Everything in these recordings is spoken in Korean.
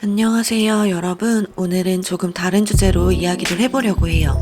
안녕하세요, 여러분. 오늘은 조금 다른 주제로 이야기를 해보려고 해요.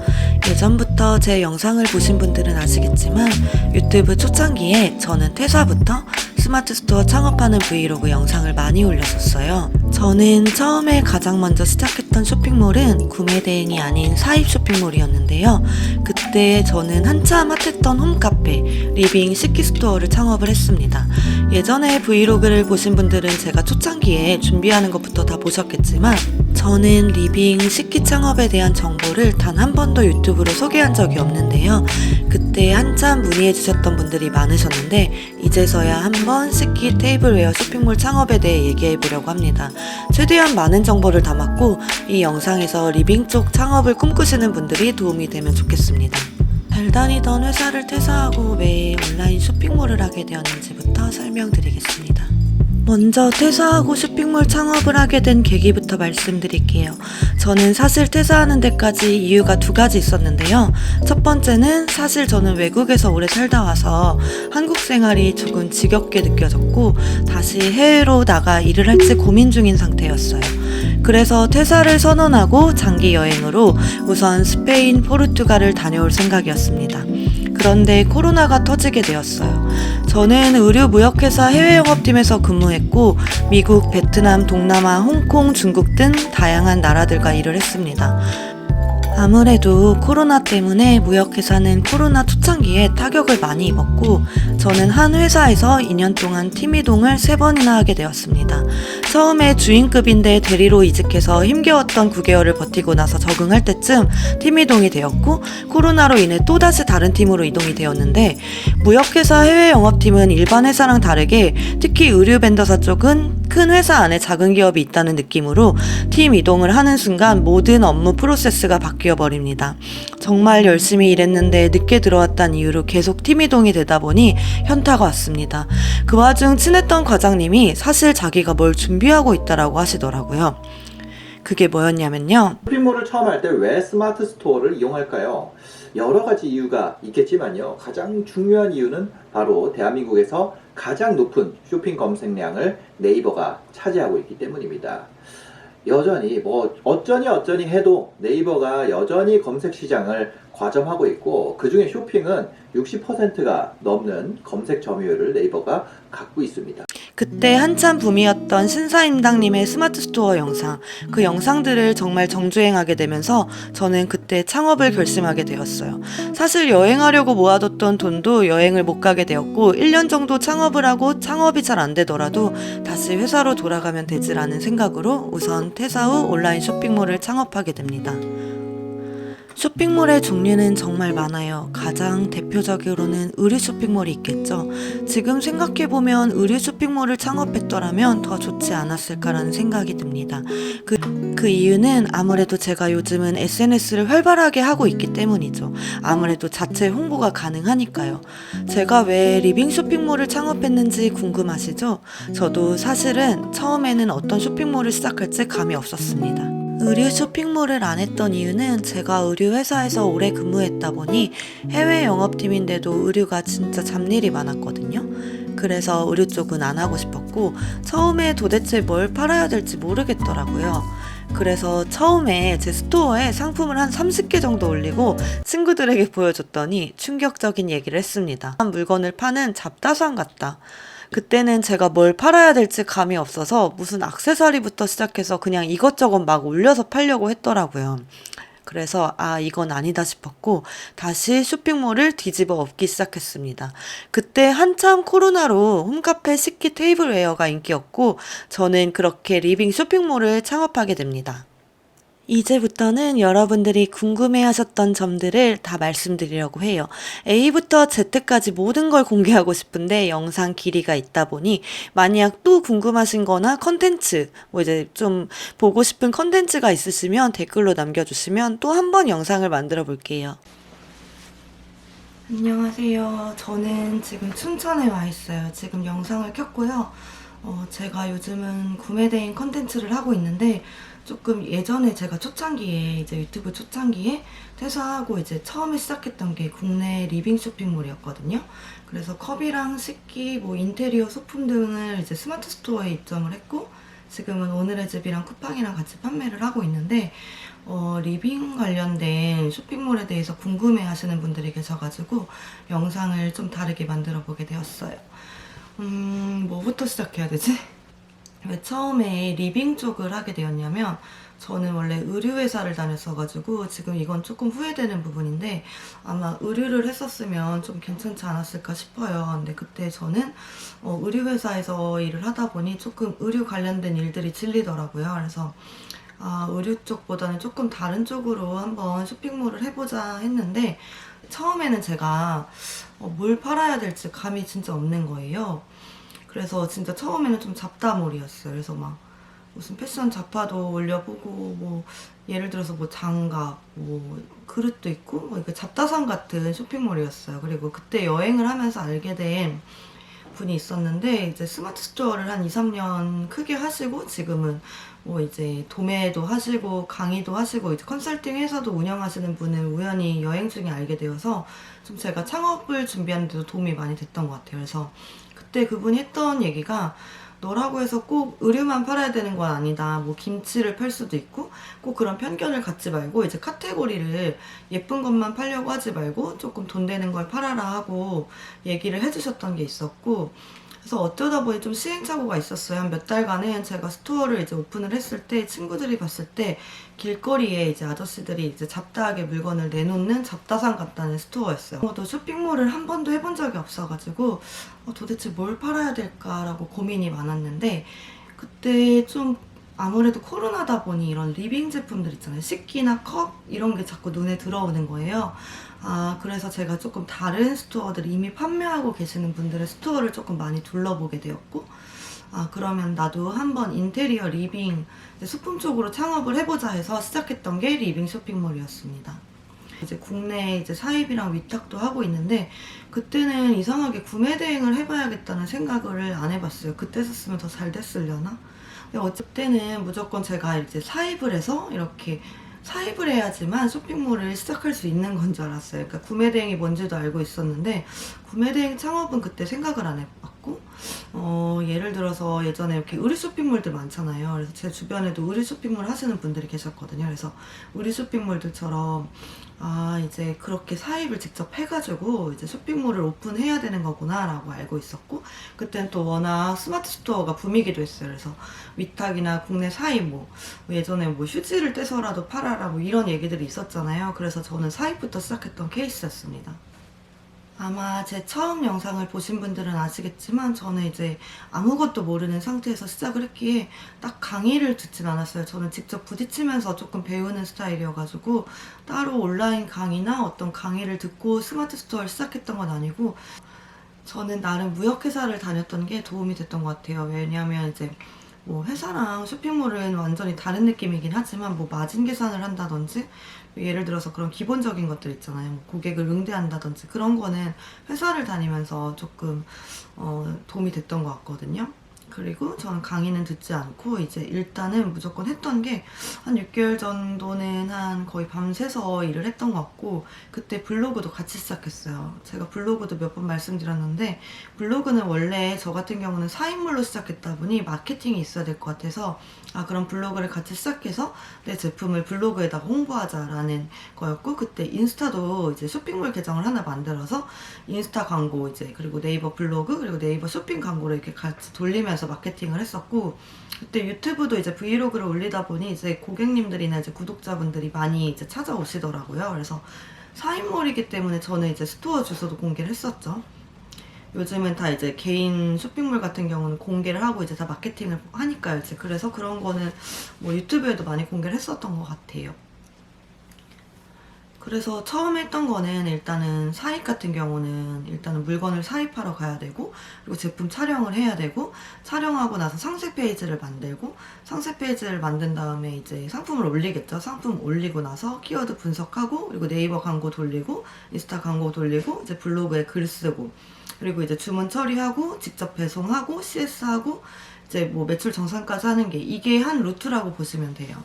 예전부터 제 영상을 보신 분들은 아시겠지만 유튜브 초창기에 저는 퇴사부터 스마트 스토어 창업하는 브이로그 영상을 많이 올렸었어요. 저는 처음에 가장 먼저 시작했던 쇼핑몰은 구매 대행이 아닌 사입 쇼핑몰이었는데요. 그때 저는 한참 핫했던 홈카페 리빙 식기 스토어를 창업을 했습니다. 예전에 브이로그를 보신 분들은 제가 초창기에 준비하는 것부터 다 보셨겠지만 저는 리빙 식기 창업에 대한 정보를 단 한 번도 유튜브로 소개한 적이 없는데요. 그때 한참 문의해 주셨던 분들이 많으셨는데 이제서야 한번 식기 테이블웨어 쇼핑몰 창업에 대해 얘기해 보려고 합니다. 최대한 많은 정보를 담았고 이 영상에서 리빙 쪽 창업을 꿈꾸시는 분들이 도움이 되면 좋겠습니다. 잘 다니던 회사를 퇴사하고 왜 온라인 쇼핑몰을 하게 되었는지부터 설명드리겠습니다. 먼저 퇴사하고 쇼핑몰 창업을 하게 된 계기부터 말씀드릴게요. 저는 사실 퇴사하는 데까지 이유가 두 가지 있었는데요. 첫 번째는 사실 저는 외국에서 오래 살다 와서 한국 생활이 조금 지겹게 느껴졌고 다시 해외로 나가 일을 할지 고민 중인 상태였어요. 그래서 퇴사를 선언하고 장기 여행으로 우선 스페인, 포르투갈을 다녀올 생각이었습니다. 그런데 코로나가 터지게 되었어요. 저는 의류무역회사 해외 영업팀에서 근무했고 미국, 베트남, 동남아, 홍콩, 중국 등 다양한 나라들과 일을 했습니다. 아무래도 코로나 때문에 무역회사는 코로나 초창기에 타격을 많이 입었고 저는 한 회사에서 2년 동안 팀 이동을 3번이나 하게 되었습니다. 처음에 주인급인데 대리로 이직해서 힘겨웠던 9개월을 버티고 나서 적응할 때쯤 팀 이동이 되었고 코로나로 인해 또다시 다른 팀으로 이동이 되었는데 무역회사 해외 영업팀은 일반 회사랑 다르게 특히 의류 벤더사 쪽은 큰 회사 안에 작은 기업이 있다는 느낌으로 팀 이동을 하는 순간 모든 업무 프로세스가 바뀌어 버립니다. 정말 열심히 일했는데 늦게 들어왔다는 이유로 계속 팀 이동이 되다 보니 현타가 왔습니다. 그 와중 친했던 과장님이 사실 자기가 뭘 준비하고 있다라고 하시더라고요. 그게 뭐였냐면요. 쇼핑몰을 처음 할 때 왜 스마트 스토어를 이용할까요? 여러 가지 이유가 있겠지만요. 가장 중요한 이유는 바로 대한민국에서 가장 높은 쇼핑 검색량을 네이버가 차지하고 있기 때문입니다. 여전히 어쩌니 해도 네이버가 여전히 검색 시장을 과점하고 있고 그중에 쇼핑은 60%가 넘는 검색 점유율을 네이버가 갖고 있습니다. 그때 한참 붐이었던 신사임당님의 스마트 스토어 영상, 그 영상들을 정말 정주행하게 되면서 저는 그때 창업을 결심하게 되었어요. 사실 여행하려고 모아뒀던 돈도 여행을 못 가게 되었고 1년 정도 창업을 하고 창업이 잘 안 되더라도 다시 회사로 돌아가면 되지라는 생각으로 우선 퇴사 후 온라인 쇼핑몰을 창업하게 됩니다. 쇼핑몰의 종류는 정말 많아요. 가장 대표적으로는 의류 쇼핑몰이 있겠죠. 지금 생각해보면 의류 쇼핑몰을 창업했더라면 더 좋지 않았을까라는 생각이 듭니다. 그 이유는 아무래도 제가 요즘은 SNS를 활발하게 하고 있기 때문이죠. 아무래도 자체 홍보가 가능하니까요. 제가 왜 리빙 쇼핑몰을 창업했는지 궁금하시죠? 저도 사실은 처음에는 어떤 쇼핑몰을 시작할지 감이 없었습니다. 의류 쇼핑몰을 안 했던 이유는 제가 의류 회사에서 오래 근무했다 보니 해외 영업팀인데도 의류가 진짜 잡일이 많았거든요. 그래서 의류 쪽은 안 하고 싶었고 처음에 도대체 뭘 팔아야 될지 모르겠더라고요. 그래서 처음에 제 스토어에 상품을 한 30개 정도 올리고 친구들에게 보여줬더니 충격적인 얘기를 했습니다. 물건을 파는 잡다산 같다. 그때는 제가 뭘 팔아야 될지 감이 없어서 무슨 액세서리부터 시작해서 그냥 이것저것 막 올려서 팔려고 했더라고요. 그래서 이건 아니다 싶었고 다시 쇼핑몰을 뒤집어 엎기 시작했습니다. 그때 한참 코로나로 홈카페 식기 테이블웨어가 인기였고 저는 그렇게 리빙 쇼핑몰을 창업하게 됩니다. 이제부터는 여러분들이 궁금해하셨던 점들을 다 말씀드리려고 해요. A부터 Z까지 모든 걸 공개하고 싶은데 영상 길이가 있다 보니 만약 또 궁금하신 거나 컨텐츠, 이제 좀 보고 싶은 컨텐츠가 있으시면 댓글로 남겨주시면 또 한 번 영상을 만들어 볼게요. 안녕하세요. 저는 지금 춘천에 와 있어요. 지금 영상을 켰고요. 제가 요즘은 구매 대행 컨텐츠를 하고 있는데 조금 예전에 제가 초창기에 이제 유튜브 초창기에 퇴사하고 이제 처음에 시작했던 게 국내 리빙 쇼핑몰이었거든요. 그래서 컵이랑 식기, 인테리어 소품 등을 이제 스마트 스토어에 입점을 했고 지금은 오늘의 집이랑 쿠팡이랑 같이 판매를 하고 있는데 리빙 관련된 쇼핑몰에 대해서 궁금해 하시는 분들이 계셔가지고 영상을 좀 다르게 만들어 보게 되었어요. 뭐부터 시작해야 되지? 왜 처음에 리빙 쪽을 하게 되었냐면 저는 원래 의류회사를 다녔어가지고 지금 이건 조금 후회되는 부분인데 아마 의류를 했었으면 좀 괜찮지 않았을까 싶어요. 근데 그때 저는 의류회사에서 일을 하다 보니 조금 의류 관련된 일들이 질리더라고요. 그래서 의류 쪽보다는 조금 다른 쪽으로 한번 쇼핑몰을 해보자 했는데 처음에는 제가 뭘 팔아야 될지 감이 진짜 없는 거예요. 그래서 진짜 처음에는 좀 잡다몰이었어요. 그래서 막 무슨 패션 잡화도 올려보고 뭐 예를 들어서 뭐 장갑, 뭐 그릇도 있고 뭐 이렇게 잡다상 같은 쇼핑몰이었어요. 그리고 그때 여행을 하면서 알게 된 분이 있었는데 이제 스마트 스토어를 한 2, 3년 크게 하시고 지금은 뭐 이제 도매도 하시고 강의도 하시고 이제 컨설팅 회사도 운영하시는 분을 우연히 여행 중에 알게 되어서 좀 제가 창업을 준비하는 데도 도움이 많이 됐던 것 같아요. 그래서 그때 그분이 했던 얘기가 너라고 해서 꼭 의류만 팔아야 되는 건 아니다. 뭐 김치를 팔 수도 있고 꼭 그런 편견을 갖지 말고 이제 카테고리를 예쁜 것만 팔려고 하지 말고 조금 돈 되는 걸 팔아라 하고 얘기를 해주셨던 게 있었고 그래서 어쩌다 보니 좀 시행착오가 있었어요. 한 몇 달간은 제가 스토어를 이제 오픈을 했을 때 친구들이 봤을 때 길거리에 이제 아저씨들이 이제 잡다하게 물건을 내놓는 잡다상 같다는 스토어였어요. 저도 쇼핑몰을 한 번도 해본 적이 없어가지고 도대체 뭘 팔아야 될까라고 고민이 많았는데 그때 좀 아무래도 코로나다 보니 이런 리빙 제품들 있잖아요. 식기나 컵 이런 게 자꾸 눈에 들어오는 거예요. 그래서 제가 조금 다른 스토어들 이미 판매하고 계시는 분들의 스토어를 조금 많이 둘러보게 되었고 그러면 나도 한번 인테리어 리빙 소품 쪽으로 창업을 해보자 해서 시작했던 게 리빙 쇼핑몰이었습니다. 이제 국내 이제 사입이랑 위탁도 하고 있는데 그때는 이상하게 구매 대행을 해봐야겠다는 생각을 안 해봤어요. 그때 썼으면 더 잘 됐으려나? 어쨌든 무조건 제가 이제 사입을 해서 이렇게 사입을 해야지만 쇼핑몰을 시작할 수 있는 건 줄 알았어요. 그러니까 구매 대행이 뭔지도 알고 있었는데 구매 대행 창업은 그때 생각을 안 해봤고 예를 들어서 예전에 이렇게 의류 쇼핑몰들 많잖아요. 그래서 제 주변에도 의류 쇼핑몰 하시는 분들이 계셨거든요. 그래서 의류 쇼핑몰들처럼 이제 그렇게 사입을 직접 해가지고 이제 쇼핑몰을 오픈해야 되는 거구나 라고 알고 있었고 그땐 또 워낙 스마트 스토어가 붐이기도 했어요. 그래서 위탁이나 국내 사입 뭐 예전에 뭐 휴지를 떼서라도 팔아라 뭐 이런 얘기들이 있었잖아요. 그래서 저는 사입부터 시작했던 케이스였습니다. 아마 제 처음 영상을 보신 분들은 아시겠지만 저는 이제 아무것도 모르는 상태에서 시작을 했기에 딱 강의를 듣진 않았어요. 저는 직접 부딪히면서 조금 배우는 스타일이어가지고 따로 온라인 강의나 어떤 강의를 듣고 스마트 스토어를 시작했던 건 아니고 저는 나름 무역회사를 다녔던 게 도움이 됐던 것 같아요. 왜냐하면 이제 뭐 회사랑 쇼핑몰은 완전히 다른 느낌이긴 하지만 뭐 마진 계산을 한다든지 예를 들어서 그런 기본적인 것들 있잖아요. 뭐 고객을 응대한다든지 그런 거는 회사를 다니면서 조금 도움이 됐던 것 같거든요. 그리고 저는 강의는 듣지 않고 이제 일단은 무조건 했던 게 한 6개월 정도는 한 거의 밤새서 일을 했던 것 같고 그때 블로그도 같이 시작했어요. 제가 블로그도 몇 번 말씀드렸는데 블로그는 원래 저 같은 경우는 사인물로 시작했다 보니 마케팅이 있어야 될 것 같아서 그럼 블로그를 같이 시작해서 내 제품을 블로그에다가 홍보하자라는 거였고 그때 인스타도 이제 쇼핑몰 계정을 하나 만들어서 인스타 광고 이제 그리고 네이버 블로그 그리고 네이버 쇼핑 광고를 이렇게 같이 돌리면서 마케팅을 했었고 그때 유튜브도 이제 브이로그를 올리다 보니 이제 고객님들이나 이제 구독자분들이 많이 이제 찾아오시더라고요. 그래서 사인몰이기 때문에 저는 이제 스토어 주소도 공개를 했었죠. 요즘은 다 이제 개인 쇼핑몰 같은 경우는 공개를 하고 이제 다 마케팅을 하니까요. 이제 그래서 그런 거는 뭐 유튜브에도 많이 공개를 했었던 것 같아요. 그래서 처음 했던 거는 일단은 사입 같은 경우는 일단은 물건을 사입하러 가야 되고 그리고 제품 촬영을 해야 되고 촬영하고 나서 상세 페이지를 만들고 상세 페이지를 만든 다음에 이제 상품을 올리겠죠. 상품 올리고 나서 키워드 분석하고 그리고 네이버 광고 돌리고 인스타 광고 돌리고 이제 블로그에 글 쓰고 그리고 이제 주문 처리하고 직접 배송하고 CS하고 이제 뭐 매출 정산까지 하는 게 이게 한 루트라고 보시면 돼요.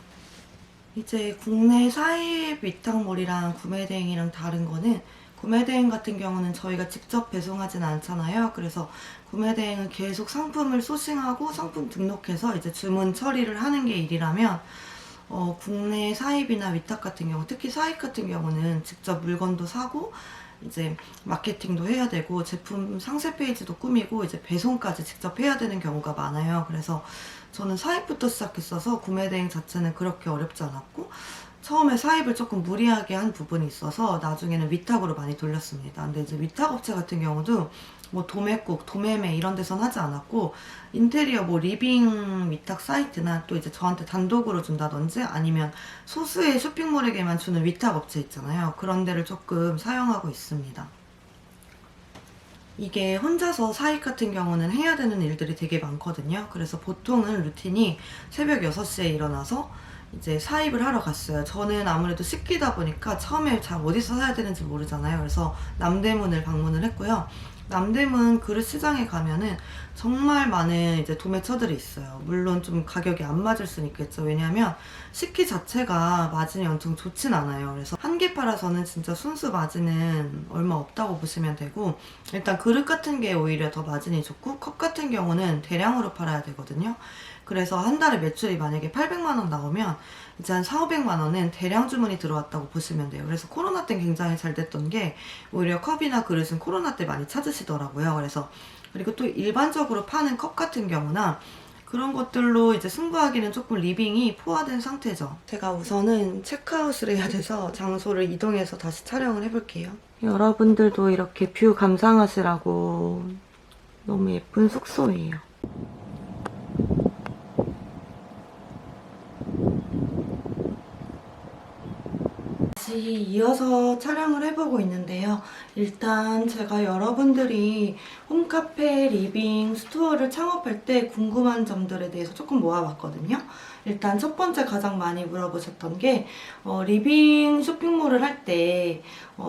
이제 국내 사입 위탁몰이랑 구매 대행이랑 다른 거는 구매대행 같은 경우는 저희가 직접 배송하진 않잖아요. 그래서 구매대행은 계속 상품을 소싱하고 상품 등록해서 이제 주문 처리를 하는 게 일이라면 국내 사입이나 위탁 같은 경우, 특히 사입 같은 경우는 직접 물건도 사고 이제 마케팅도 해야 되고 제품 상세 페이지도 꾸미고 이제 배송까지 직접 해야 되는 경우가 많아요. 그래서 저는 사입부터 시작했어서 구매 대행 자체는 그렇게 어렵지 않았고, 처음에 사입을 조금 무리하게 한 부분이 있어서 나중에는 위탁으로 많이 돌렸습니다. 근데 이제 위탁 업체 같은 경우도 뭐 도매국, 도매매 이런 데선 하지 않았고, 인테리어 뭐 리빙 위탁 사이트나 또 이제 저한테 단독으로 준다든지 아니면 소수의 쇼핑몰에게만 주는 위탁 업체 있잖아요. 그런 데를 조금 사용하고 있습니다. 이게 혼자서 사입 같은 경우는 해야 되는 일들이 되게 많거든요. 그래서 보통은 루틴이 새벽 6시에 일어나서 이제 사입을 하러 갔어요. 저는 아무래도 식기다 보니까 처음에 잘 어디서 사야 되는지 모르잖아요. 그래서 남대문을 방문을 했고요. 남대문 그릇 시장에 가면은 정말 많은 이제 도매처들이 있어요. 물론 좀 가격이 안 맞을 수는 있겠죠. 왜냐하면 식기 자체가 마진이 엄청 좋진 않아요. 그래서 한 개 팔아서는 진짜 순수 마진은 얼마 없다고 보시면 되고, 일단 그릇 같은 게 오히려 더 마진이 좋고, 컵 같은 경우는 대량으로 팔아야 되거든요. 그래서 한 달에 매출이 만약에 800만 원 나오면 이제 한 4,500만 원은 대량 주문이 들어왔다고 보시면 돼요. 그래서 코로나 때 굉장히 잘 됐던 게 오히려 컵이나 그릇은 코로나 때 많이 찾으시더라고요. 그래서 그리고 또 일반적으로 파는 컵 같은 경우나 그런 것들로 이제 승부하기는 조금 리빙이 포화된 상태죠. 제가 우선은 체크아웃을 해야 돼서 장소를 이동해서 다시 촬영을 해볼게요. 여러분들도 이렇게 뷰 감상하시라고 너무 예쁜 숙소예요. 다시 이어서 촬영을 해보고 있는데요. 일단 제가 여러분들이 홈카페, 리빙, 스토어를 창업할 때 궁금한 점들에 대해서 조금 모아봤거든요. 일단 첫 번째 가장 많이 물어보셨던 게 리빙 쇼핑몰을 할 때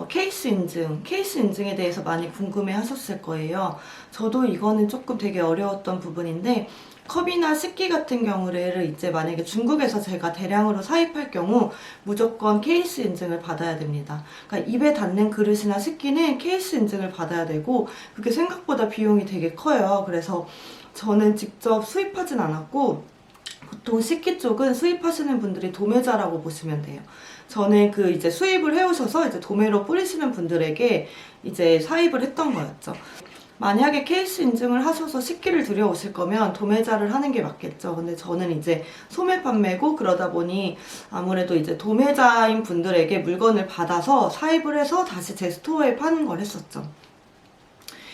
케이스 인증에 대해서 많이 궁금해 하셨을 거예요. 저도 이거는 조금 되게 어려웠던 부분인데, 컵이나 식기 같은 경우를 이제 만약에 중국에서 제가 대량으로 사입할 경우 무조건 케이스 인증을 받아야 됩니다. 그러니까 입에 닿는 그릇이나 식기는 케이스 인증을 받아야 되고, 그게 생각보다 비용이 되게 커요. 그래서 저는 직접 수입하진 않았고, 보통 식기 쪽은 수입하시는 분들이 도매자라고 보시면 돼요. 저는 그 이제 수입을 해오셔서 이제 도매로 뿌리시는 분들에게 이제 사입을 했던 거였죠. 만약에 케이스 인증을 하셔서 식기를 들여오실 거면 도매자를 하는 게 맞겠죠. 근데 저는 이제 소매 판매고 그러다 보니 아무래도 이제 도매자인 분들에게 물건을 받아서 사입을 해서 다시 제 스토어에 파는 걸 했었죠.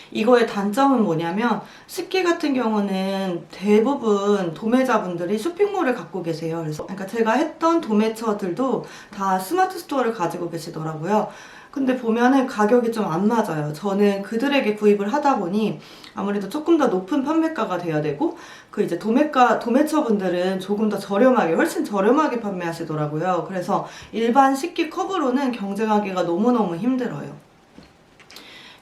이거의 단점은 뭐냐면, 식기 같은 경우는 대부분 도매자분들이 쇼핑몰을 갖고 계세요. 그래서 그러니까 제가 했던 도매처들도 다 스마트 스토어를 가지고 계시더라고요. 근데 보면은 가격이 좀 안 맞아요. 저는 그들에게 구입을 하다 보니 아무래도 조금 더 높은 판매가가 돼야 되고, 그 이제 도매처분들은 조금 더 저렴하게, 훨씬 저렴하게 판매하시더라고요. 그래서 일반 식기 컵으로는 경쟁하기가 너무너무 힘들어요.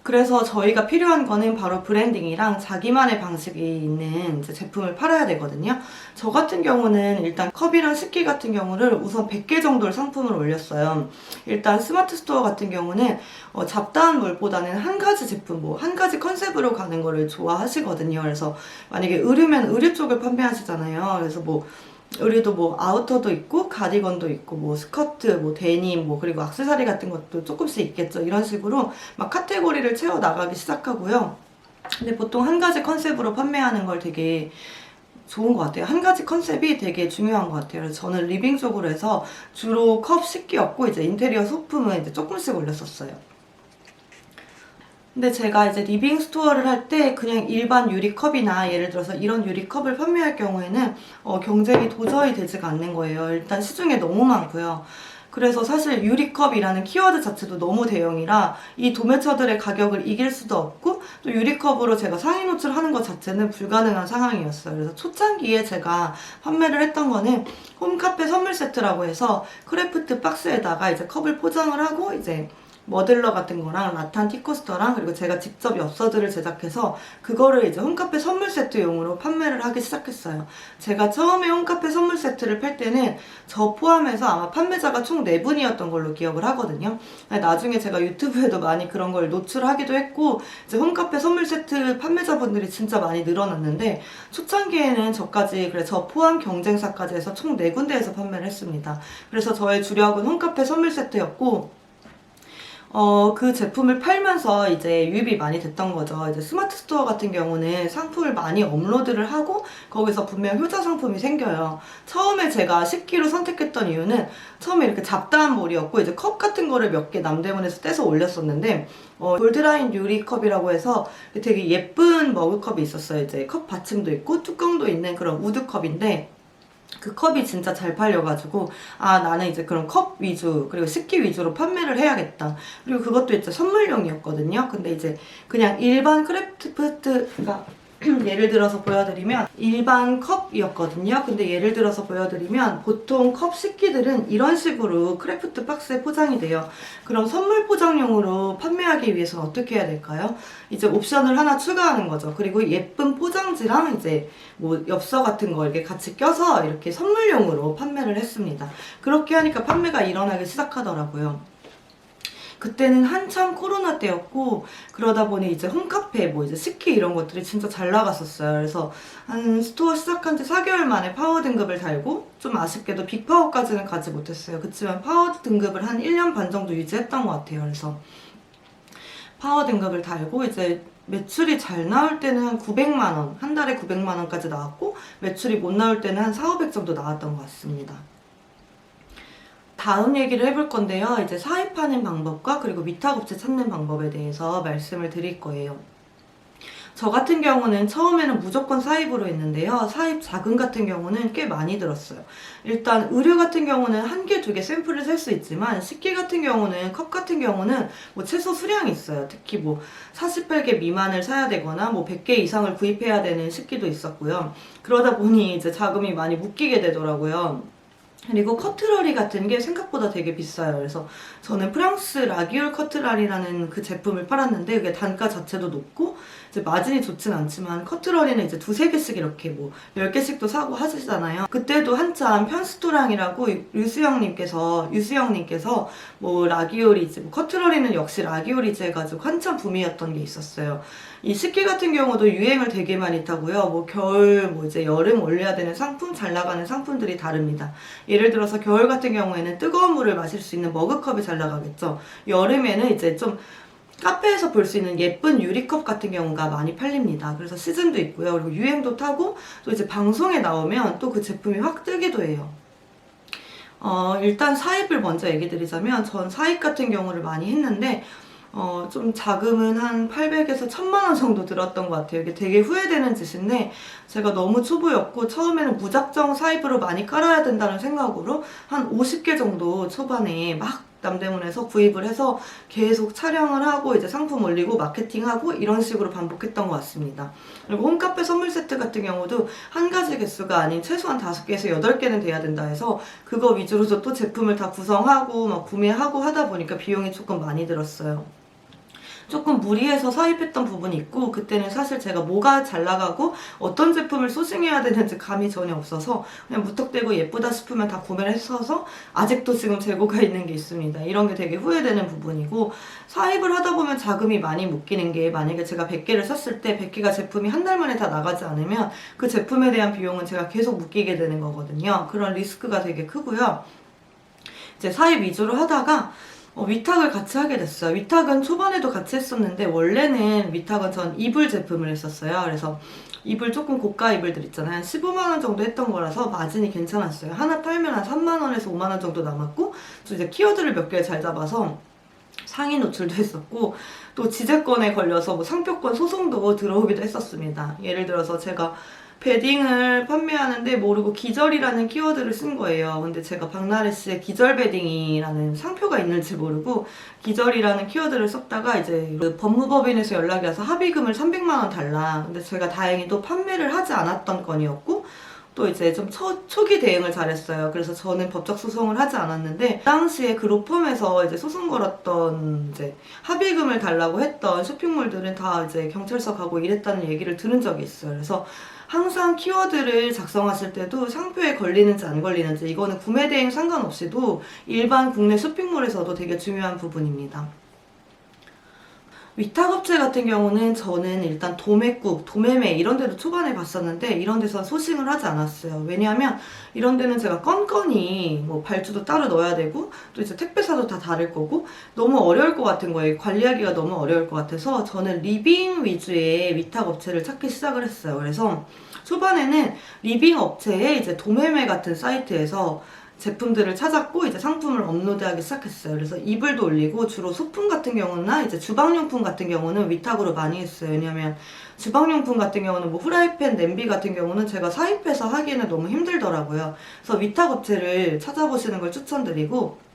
그래서 저희가 필요한 거는 바로 브랜딩이랑 자기만의 방식이 있는 이제 제품을 팔아야 되거든요. 저 같은 경우는 일단 컵이랑 식기 같은 경우를 우선 100개 정도를 상품을 올렸어요. 일단 스마트 스토어 같은 경우는 잡다한 물보다는 한 가지 제품, 뭐 한 가지 컨셉으로 가는 거를 좋아하시거든요. 그래서 만약에 의류면 의류 쪽을 판매하시잖아요. 그래서 뭐 의류도 뭐 아우터도 있고 가디건도 있고 뭐 스커트, 뭐 데님, 뭐 그리고 액세서리 같은 것도 조금씩 있겠죠. 이런 식으로 막 카테고리를 채워 나가기 시작하고요. 근데 보통 한 가지 컨셉으로 판매하는 걸 되게 좋은 것 같아요. 한 가지 컨셉이 되게 중요한 것 같아요. 그래서 저는 리빙 쪽으로 해서 주로 컵, 식기였고 이제 인테리어 소품은 이제 조금씩 올렸었어요. 근데 제가 이제 리빙 스토어를 할 때 그냥 일반 유리컵이나 예를 들어서 이런 유리컵을 판매할 경우에는 경쟁이 도저히 되지가 않는 거예요. 일단 시중에 너무 많고요. 그래서 사실 유리컵이라는 키워드 자체도 너무 대형이라 이 도매처들의 가격을 이길 수도 없고, 또 유리컵으로 제가 상위 노출하는 것 자체는 불가능한 상황이었어요. 그래서 초창기에 제가 판매를 했던 거는 홈카페 선물 세트라고 해서 크래프트 박스에다가 이제 컵을 포장을 하고 이제 머들러 같은 거랑 라탄 티코스터랑 그리고 제가 직접 엽서들을 제작해서 그거를 이제 홈카페 선물 세트용으로 판매를 하기 시작했어요. 제가 처음에 홈카페 선물 세트를 팔 때는 저 포함해서 아마 판매자가 총 4분이었던 걸로 기억을 하거든요. 나중에 제가 유튜브에도 많이 그런 걸 노출하기도 했고 이제 홈카페 선물 세트 판매자분들이 진짜 많이 늘어났는데 초창기에는 저까지 그래 저 포함 경쟁사까지 해서 총 4군데에서 판매를 했습니다. 그래서 저의 주력은 홈카페 선물 세트였고 그 제품을 팔면서 이제 유입이 많이 됐던 거죠. 이제 스마트 스토어 같은 경우는 상품을 많이 업로드를 하고 거기서 분명 효자 상품이 생겨요. 처음에 제가 10기로 선택했던 이유는 처음에 이렇게 잡다한 몰이었고 이제 컵 같은 거를 몇 개 남대문에서 떼서 올렸었는데 골드라인 유리컵이라고 해서 되게 예쁜 머그컵이 있었어요. 이제 컵 받침도 있고 뚜껑도 있는 그런 우드컵인데 그 컵이 진짜 잘 팔려가지고 아 나는 이제 그런 컵 위주 그리고 식기 위주로 판매를 해야겠다. 그리고 그것도 이제 선물용이었거든요. 근데 이제 그냥 일반 크래프트가 예를 들어서 보여드리면 일반 컵이었거든요. 근데 예를 들어서 보여드리면 보통 컵 식기들은 이런 식으로 크래프트 박스에 포장이 돼요. 그럼 선물 포장용으로 판매하기 위해서는 어떻게 해야 될까요? 이제 옵션을 하나 추가하는 거죠. 그리고 예쁜 포장지랑 이제 뭐 엽서 같은 거 이렇게 같이 껴서 이렇게 선물용으로 판매를 했습니다. 그렇게 하니까 판매가 일어나기 시작하더라고요. 그때는 한참 코로나 때였고 그러다 보니 이제 홈카페 뭐 이제 식기 이런 것들이 진짜 잘 나갔었어요. 그래서 한 스토어 시작한 지 4개월 만에 파워 등급을 달고 좀 아쉽게도 빅파워까지는 가지 못했어요. 그치만 파워 등급을 한 1년 반 정도 유지했던 것 같아요. 그래서 파워 등급을 달고 이제 매출이 잘 나올 때는 한 900만 원, 한 달에 900만 원까지 나왔고 매출이 못 나올 때는 한 4, 500 정도 나왔던 것 같습니다. 다음 얘기를 해볼 건데요. 이제 사입하는 방법과 그리고 위탁업체 찾는 방법에 대해서 말씀을 드릴 거예요. 저 같은 경우는 처음에는 무조건 사입으로 했는데요. 사입 자금 같은 경우는 꽤 많이 들었어요. 일단 의류 같은 경우는 한 개, 2개 샘플을 살 수 있지만 식기 같은 경우는 컵 같은 경우는 뭐 최소 수량이 있어요. 특히 뭐 48개 미만을 사야 되거나 뭐 100개 이상을 구입해야 되는 식기도 있었고요. 그러다 보니 이제 자금이 많이 묶이게 되더라고요. 그리고 커트러리 같은 게 생각보다 되게 비싸요. 그래서 저는 프랑스 라기올 커트러리라는 그 제품을 팔았는데 그게 단가 자체도 높고 이제 마진이 좋진 않지만 커트러리는 이제 2-3개씩 이렇게 뭐 10개씩도 사고 하시잖아요. 그때도 한참 편스토랑이라고 유수영님께서 뭐 라기올이지 뭐 커트러리는 역시 라기올이지 해가지고 한참 붐이었던 게 있었어요. 이 식기 같은 경우도 유행을 되게 많이 타고요. 뭐 겨울, 뭐 이제 여름 올려야 되는 상품, 잘 나가는 상품들이 다릅니다. 예를 들어서 겨울 같은 경우에는 뜨거운 물을 마실 수 있는 머그컵이 잘 나가겠죠. 여름에는 이제 좀 카페에서 볼 수 있는 예쁜 유리컵 같은 경우가 많이 팔립니다. 그래서 시즌도 있고요. 그리고 유행도 타고 또 이제 방송에 나오면 또 그 제품이 확 뜨기도 해요. 일단 사입을 먼저 얘기 드리자면 전 사입 같은 경우를 많이 했는데 좀 자금은 한 800에서 1000만 원 정도 들었던 것 같아요. 이게 되게 후회되는 짓인데 제가 너무 초보였고 처음에는 무작정 사입으로 많이 깔아야 된다는 생각으로 한 50개 정도 초반에 막 남대문에서 구입을 해서 계속 촬영을 하고 이제 상품 올리고 마케팅하고 이런 식으로 반복했던 것 같습니다. 그리고 홈카페 선물 세트 같은 경우도 한 가지 개수가 아닌 최소한 5개에서 8개는 돼야 된다 해서 그거 위주로 또 제품을 다 구성하고 막 구매하고 하다 보니까 비용이 조금 많이 들었어요. 조금 무리해서 사입했던 부분이 있고 그때는 사실 제가 뭐가 잘 나가고 어떤 제품을 소싱해야 되는지 감이 전혀 없어서 그냥 무턱대고 예쁘다 싶으면 다 구매를 했어서 아직도 지금 재고가 있는 게 있습니다. 이런 게 되게 후회되는 부분이고 사입을 하다 보면 자금이 많이 묶이는 게 만약에 제가 100개를 샀을 때 100개가 제품이 한 달 만에 다 나가지 않으면 그 제품에 대한 비용은 제가 계속 묶이게 되는 거거든요. 그런 리스크가 되게 크고요. 이제 사입 위주로 하다가 위탁을 같이 하게 됐어요. 위탁은 초반에도 같이 했었는데 원래는 위탁은 전 이불 제품을 했었어요. 그래서 이불 조금 고가 이불들 있잖아요. 한 15만 원 정도 했던 거라서 마진이 괜찮았어요. 하나 팔면 한 3만 원에서 5만 원 정도 남았고 또 이제 키워드를 몇 개를 잘 잡아서 상위 노출도 했었고 또 지재권에 걸려서 뭐 상표권 소송도 들어오기도 했었습니다. 예를 들어서 제가 베딩을 판매하는데 모르고 기절이라는 키워드를 쓴 거예요. 근데 제가 박나래 씨의 기절 베딩이라는 상표가 있는지 모르고 기절이라는 키워드를 썼다가 이제 그 법무법인에서 연락이 와서 합의금을 300만 원 달라. 근데 제가 다행히도 판매를 하지 않았던 건이었고 또 이제 좀 초기 대응을 잘했어요. 그래서 저는 법적 소송을 하지 않았는데, 그 당시에 그 로펌에서 이제 소송 걸었던 이제 합의금을 달라고 했던 쇼핑몰들은 다 이제 경찰서 가고 이랬다는 얘기를 들은 적이 있어요. 그래서 항상 키워드를 작성하실 때도 상표에 걸리는지 안 걸리는지, 이거는 구매 대행 상관없이도 일반 국내 쇼핑몰에서도 되게 중요한 부분입니다. 위탁업체 같은 경우는 저는 일단 도매국, 도매매 이런 데도 초반에 봤었는데 이런 데서 소싱을 하지 않았어요. 왜냐하면 이런 데는 제가 건건이 뭐 발주도 따로 넣어야 되고 또 이제 택배사도 다 다를 거고 너무 어려울 것 같은 거예요. 관리하기가 너무 어려울 것 같아서 저는 리빙 위주의 위탁업체를 찾기 시작을 했어요. 그래서 초반에는 리빙 업체의 이제 도매매 같은 사이트에서 제품들을 찾았고 이제 상품을 업로드하기 시작했어요. 그래서 이불도 올리고 주로 소품 같은 경우나 이제 주방용품 같은 경우는 위탁으로 많이 했어요. 왜냐면 주방용품 같은 경우는 뭐 후라이팬, 냄비 같은 경우는 제가 사입해서 하기에는 너무 힘들더라고요. 그래서 위탁업체를 찾아보시는 걸 추천드리고,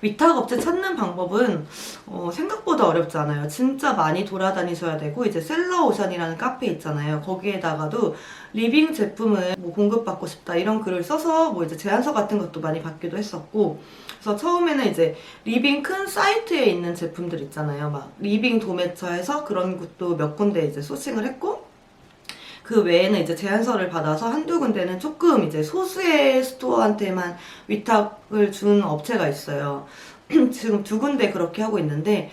위탁업체 찾는 방법은 생각보다 어렵지 않아요. 진짜 많이 돌아다니셔야 되고 이제 셀러오션이라는 카페 있잖아요. 거기에다가도 리빙 제품을 뭐 공급받고 싶다 이런 글을 써서 뭐 이제 제안서 같은 것도 많이 받기도 했었고, 그래서 처음에는 이제 리빙 큰 사이트에 있는 제품들 있잖아요. 막 리빙 도매처에서 그런 것도 몇 군데 이제 소싱을 했고, 그 외에는 이제 제안서를 받아서 한두 군데는 조금 이제 소수의 스토어한테만 위탁을 준 업체가 있어요. 지금 두 군데 그렇게 하고 있는데,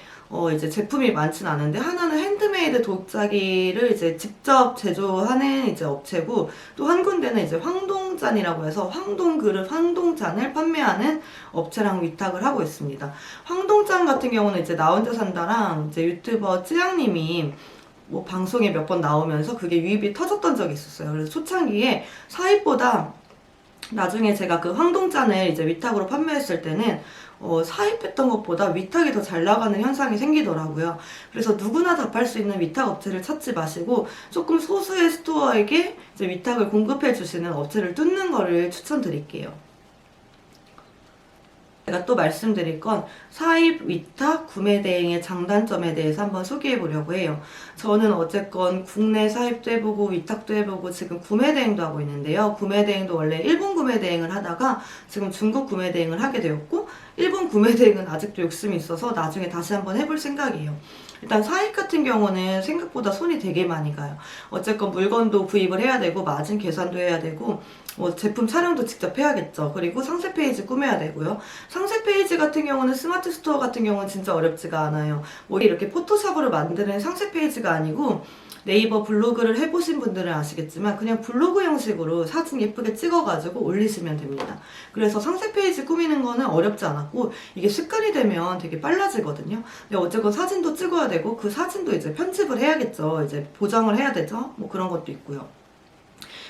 이제 제품이 많진 않은데, 하나는 핸드메이드 도자기를 이제 직접 제조하는 이제 업체고, 또 한 군데는 이제 황동잔이라고 해서 황동 그릇, 황동잔을 판매하는 업체랑 위탁을 하고 있습니다. 황동잔 같은 경우는 이제 나 혼자 산다랑 이제 유튜버 쯔양님이 뭐 방송에 몇 번 나오면서 그게 유입이 터졌던 적이 있었어요. 그래서 초창기에 사입보다 나중에 제가 그 황동잔을 이제 위탁으로 판매했을 때는 사입했던 것보다 위탁이 더 잘 나가는 현상이 생기더라고요. 그래서 누구나 답할 수 있는 위탁 업체를 찾지 마시고 조금 소수의 스토어에게 이제 위탁을 공급해 주시는 업체를 뚫는 거를 추천드릴게요. 제가 또 말씀드릴 건 사입, 위탁, 구매 대행의 장단점에 대해서 한번 소개해 보려고 해요. 저는 어쨌건 국내 사입도 해보고 위탁도 해보고 지금 구매 대행도 하고 있는데요. 구매 대행도 원래 일본 구매 대행을 하다가 지금 중국 구매 대행을 하게 되었고, 일본 구매 대행은 아직도 욕심이 있어서 나중에 다시 한번 해볼 생각이에요. 일단 사입 같은 경우는 생각보다 손이 되게 많이 가요. 어쨌건 물건도 구입을 해야 되고 마진 계산도 해야 되고 뭐 제품 촬영도 직접 해야겠죠. 그리고 상세 페이지 꾸며야 되고요. 상세 페이지 같은 경우는 스마트 스토어 같은 경우는 진짜 어렵지가 않아요. 뭐 이렇게 포토샵으로 만드는 상세 페이지가 아니고, 네이버 블로그를 해보신 분들은 아시겠지만 그냥 블로그 형식으로 사진 예쁘게 찍어가지고 올리시면 됩니다. 그래서 상세 페이지 꾸미는 거는 어렵지 않았고 이게 습관이 되면 되게 빨라지거든요. 근데 어쨌건 사진도 찍어야 되고 그 사진도 이제 편집을 해야겠죠. 이제 보정을 해야 되죠. 뭐 그런 것도 있고요.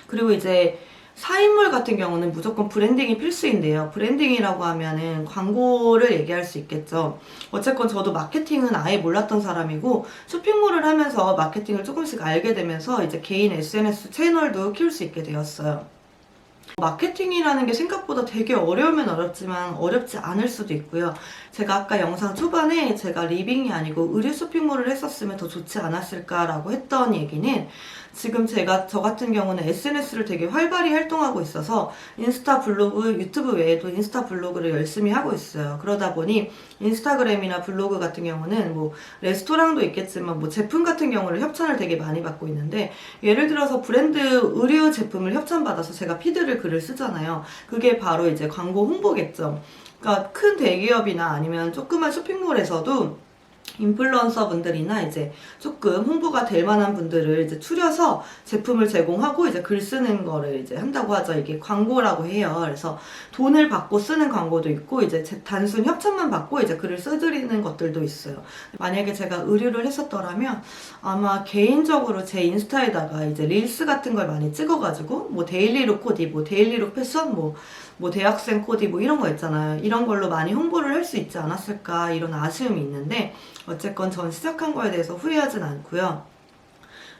그리고 이제 사인물 같은 경우는 무조건 브랜딩이 필수인데요. 브랜딩이라고 하면은 광고를 얘기할 수 있겠죠. 어쨌건 저도 마케팅은 아예 몰랐던 사람이고 쇼핑몰을 하면서 마케팅을 조금씩 알게 되면서 이제 개인 SNS 채널도 키울 수 있게 되었어요. 마케팅이라는 게 생각보다 되게 어려우면 어렵지만 어렵지 않을 수도 있고요. 제가 아까 영상 초반에 제가 리빙이 아니고 의류 쇼핑몰을 했었으면 더 좋지 않았을까라고 했던 얘기는, 지금 저 같은 경우는 SNS를 되게 활발히 활동하고 있어서 인스타 블로그, 유튜브 외에도 인스타 블로그를 열심히 하고 있어요. 그러다 보니 인스타그램이나 블로그 같은 경우는 뭐 레스토랑도 있겠지만 뭐 제품 같은 경우를 협찬을 되게 많이 받고 있는데, 예를 들어서 브랜드 의류 제품을 협찬받아서 제가 피드를 글을 쓰잖아요. 그게 바로 이제 광고 홍보겠죠. 그러니까 큰 대기업이나 아니면 조그만 쇼핑몰에서도 인플루언서 분들이나 이제 조금 홍보가 될 만한 분들을 이제 추려서 제품을 제공하고 이제 글 쓰는 거를 이제 한다고 하죠. 이게 광고라고 해요. 그래서 돈을 받고 쓰는 광고도 있고 이제 단순 협찬만 받고 이제 글을 써드리는 것들도 있어요. 만약에 제가 의류를 했었더라면 아마 개인적으로 제 인스타에다가 이제 릴스 같은 걸 많이 찍어가지고 뭐 데일리룩 코디, 뭐 데일리룩 패션, 뭐 대학생 코디 뭐 이런 거 있잖아요. 이런 걸로 많이 홍보를 할 수 있지 않았을까 이런 아쉬움이 있는데, 어쨌건 전 시작한 거에 대해서 후회하진 않고요.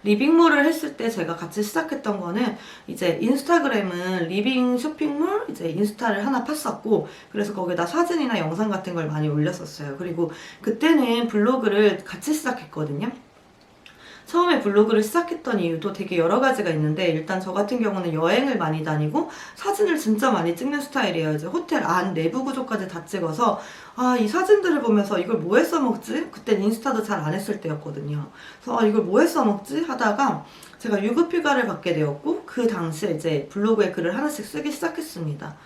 리빙몰을 했을 때 제가 같이 시작했던 거는 이제 인스타그램은 리빙 쇼핑몰 이제 인스타를 하나 팠었고, 그래서 거기다 사진이나 영상 같은 걸 많이 올렸었어요. 그리고 그때는 블로그를 같이 시작했거든요. 처음에 블로그를 시작했던 이유도 되게 여러 가지가 있는데, 일단 저 같은 경우는 여행을 많이 다니고 사진을 진짜 많이 찍는 스타일이에요. 이제 호텔 안 내부 구조까지 다 찍어서 이 사진들을 보면서 이걸 뭐에 써먹지? 그땐 인스타도 잘 안 했을 때였거든요. 그래서 이걸 뭐에 써먹지? 하다가 제가 유급휴가를 받게 되었고, 그 당시에 이제 블로그에 글을 하나씩 쓰기 시작했습니다.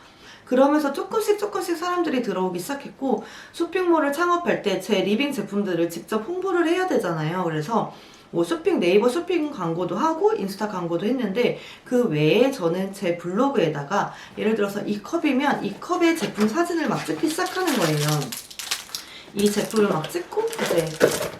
그러면서 조금씩 사람들이 들어오기 시작했고, 쇼핑몰을 창업할 때 제 리빙 제품들을 직접 홍보를 해야 되잖아요. 그래서 뭐 네이버 쇼핑 광고도 하고 인스타 광고도 했는데, 그 외에 저는 제 블로그에다가 예를 들어서 이 컵이면 이 컵의 제품 사진을 막 찍기 시작하는 거예요. 이 제품을 막 찍고 이제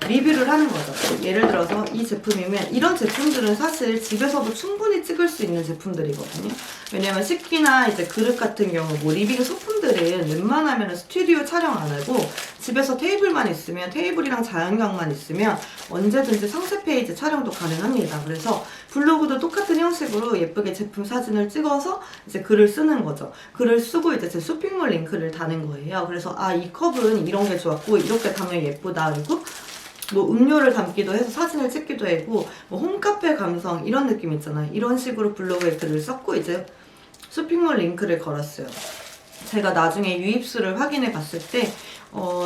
리뷰를 하는 거죠. 예를 들어서 이 제품이면, 이런 제품들은 사실 집에서도 충분히 찍을 수 있는 제품들이거든요. 왜냐면 식기나 이제 그릇 같은 경우, 뭐 리빙 소품들은 웬만하면 스튜디오 촬영 안 하고 집에서 테이블만 있으면, 테이블이랑 자연광만 있으면 언제든지 상세 페이지 촬영도 가능합니다. 그래서 블로그도 똑같은 형식으로 예쁘게 제품 사진을 찍어서 이제 글을 쓰는 거죠. 글을 쓰고 이제 제 쇼핑몰 링크를 다는 거예요. 그래서 이 컵은 이런 게 좋았고, 이렇게 담으면 예쁘다. 그리고 뭐 음료를 담기도 해서 사진을 찍기도 하고, 뭐 홈카페 감성 이런 느낌 있잖아요. 이런 식으로 블로그에 글을 썼고 이제 쇼핑몰 링크를 걸었어요. 제가 나중에 유입수를 확인해 봤을 때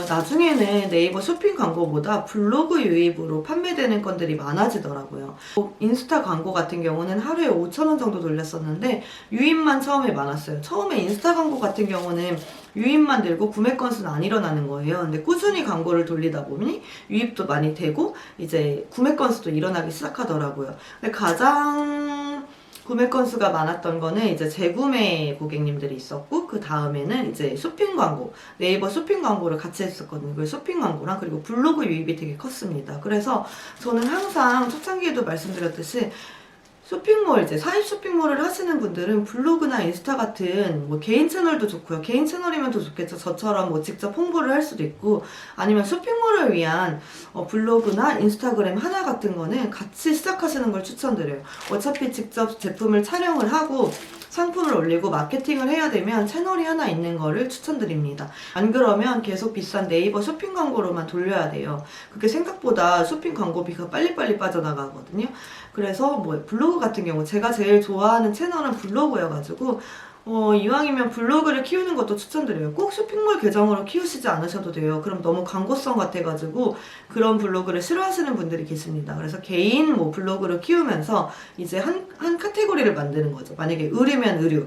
나중에는 네이버 쇼핑 광고보다 블로그 유입으로 판매되는 건들이 많아지더라고요. 인스타 광고 같은 경우는 하루에 5,000원 정도 돌렸었는데 유입만 처음에 많았어요. 처음에 인스타 광고 같은 경우는 유입만 늘고 구매 건수는 안 일어나는 거예요. 근데 꾸준히 광고를 돌리다 보니 유입도 많이 되고 이제 구매 건수도 일어나기 시작하더라고요. 근데 가장 구매 건수가 많았던 거는 이제 재구매 고객님들이 있었고, 그 다음에는 이제 쇼핑 광고, 네이버 쇼핑 광고를 같이 했었거든요. 그 쇼핑 광고랑 그리고 블로그 유입이 되게 컸습니다. 그래서 저는 항상 초창기에도 말씀드렸듯이 쇼핑몰, 이제 사입 쇼핑몰을 하시는 분들은 블로그나 인스타 같은 뭐 개인 채널도 좋고요. 개인 채널이면 더 좋겠죠. 저처럼 뭐 직접 홍보를 할 수도 있고, 아니면 쇼핑몰을 위한 블로그나 인스타그램 하나 같은 거는 같이 시작하시는 걸 추천드려요. 어차피 직접 제품을 촬영을 하고 상품을 올리고 마케팅을 해야 되면 채널이 하나 있는 거를 추천드립니다. 안 그러면 계속 비싼 네이버 쇼핑 광고로만 돌려야 돼요. 그게 생각보다 쇼핑 광고비가 빨리빨리 빠져나가거든요. 그래서 뭐 블로그 같은 경우 제가 제일 좋아하는 채널은 블로그여가지고 이왕이면 블로그를 키우는 것도 추천드려요. 꼭 쇼핑몰 계정으로 키우시지 않으셔도 돼요. 그럼 너무 광고성 같아가지고 그런 블로그를 싫어하시는 분들이 계십니다. 그래서 개인 뭐 블로그를 키우면서 이제 한 카테고리를 만드는 거죠. 만약에 의류면 의류,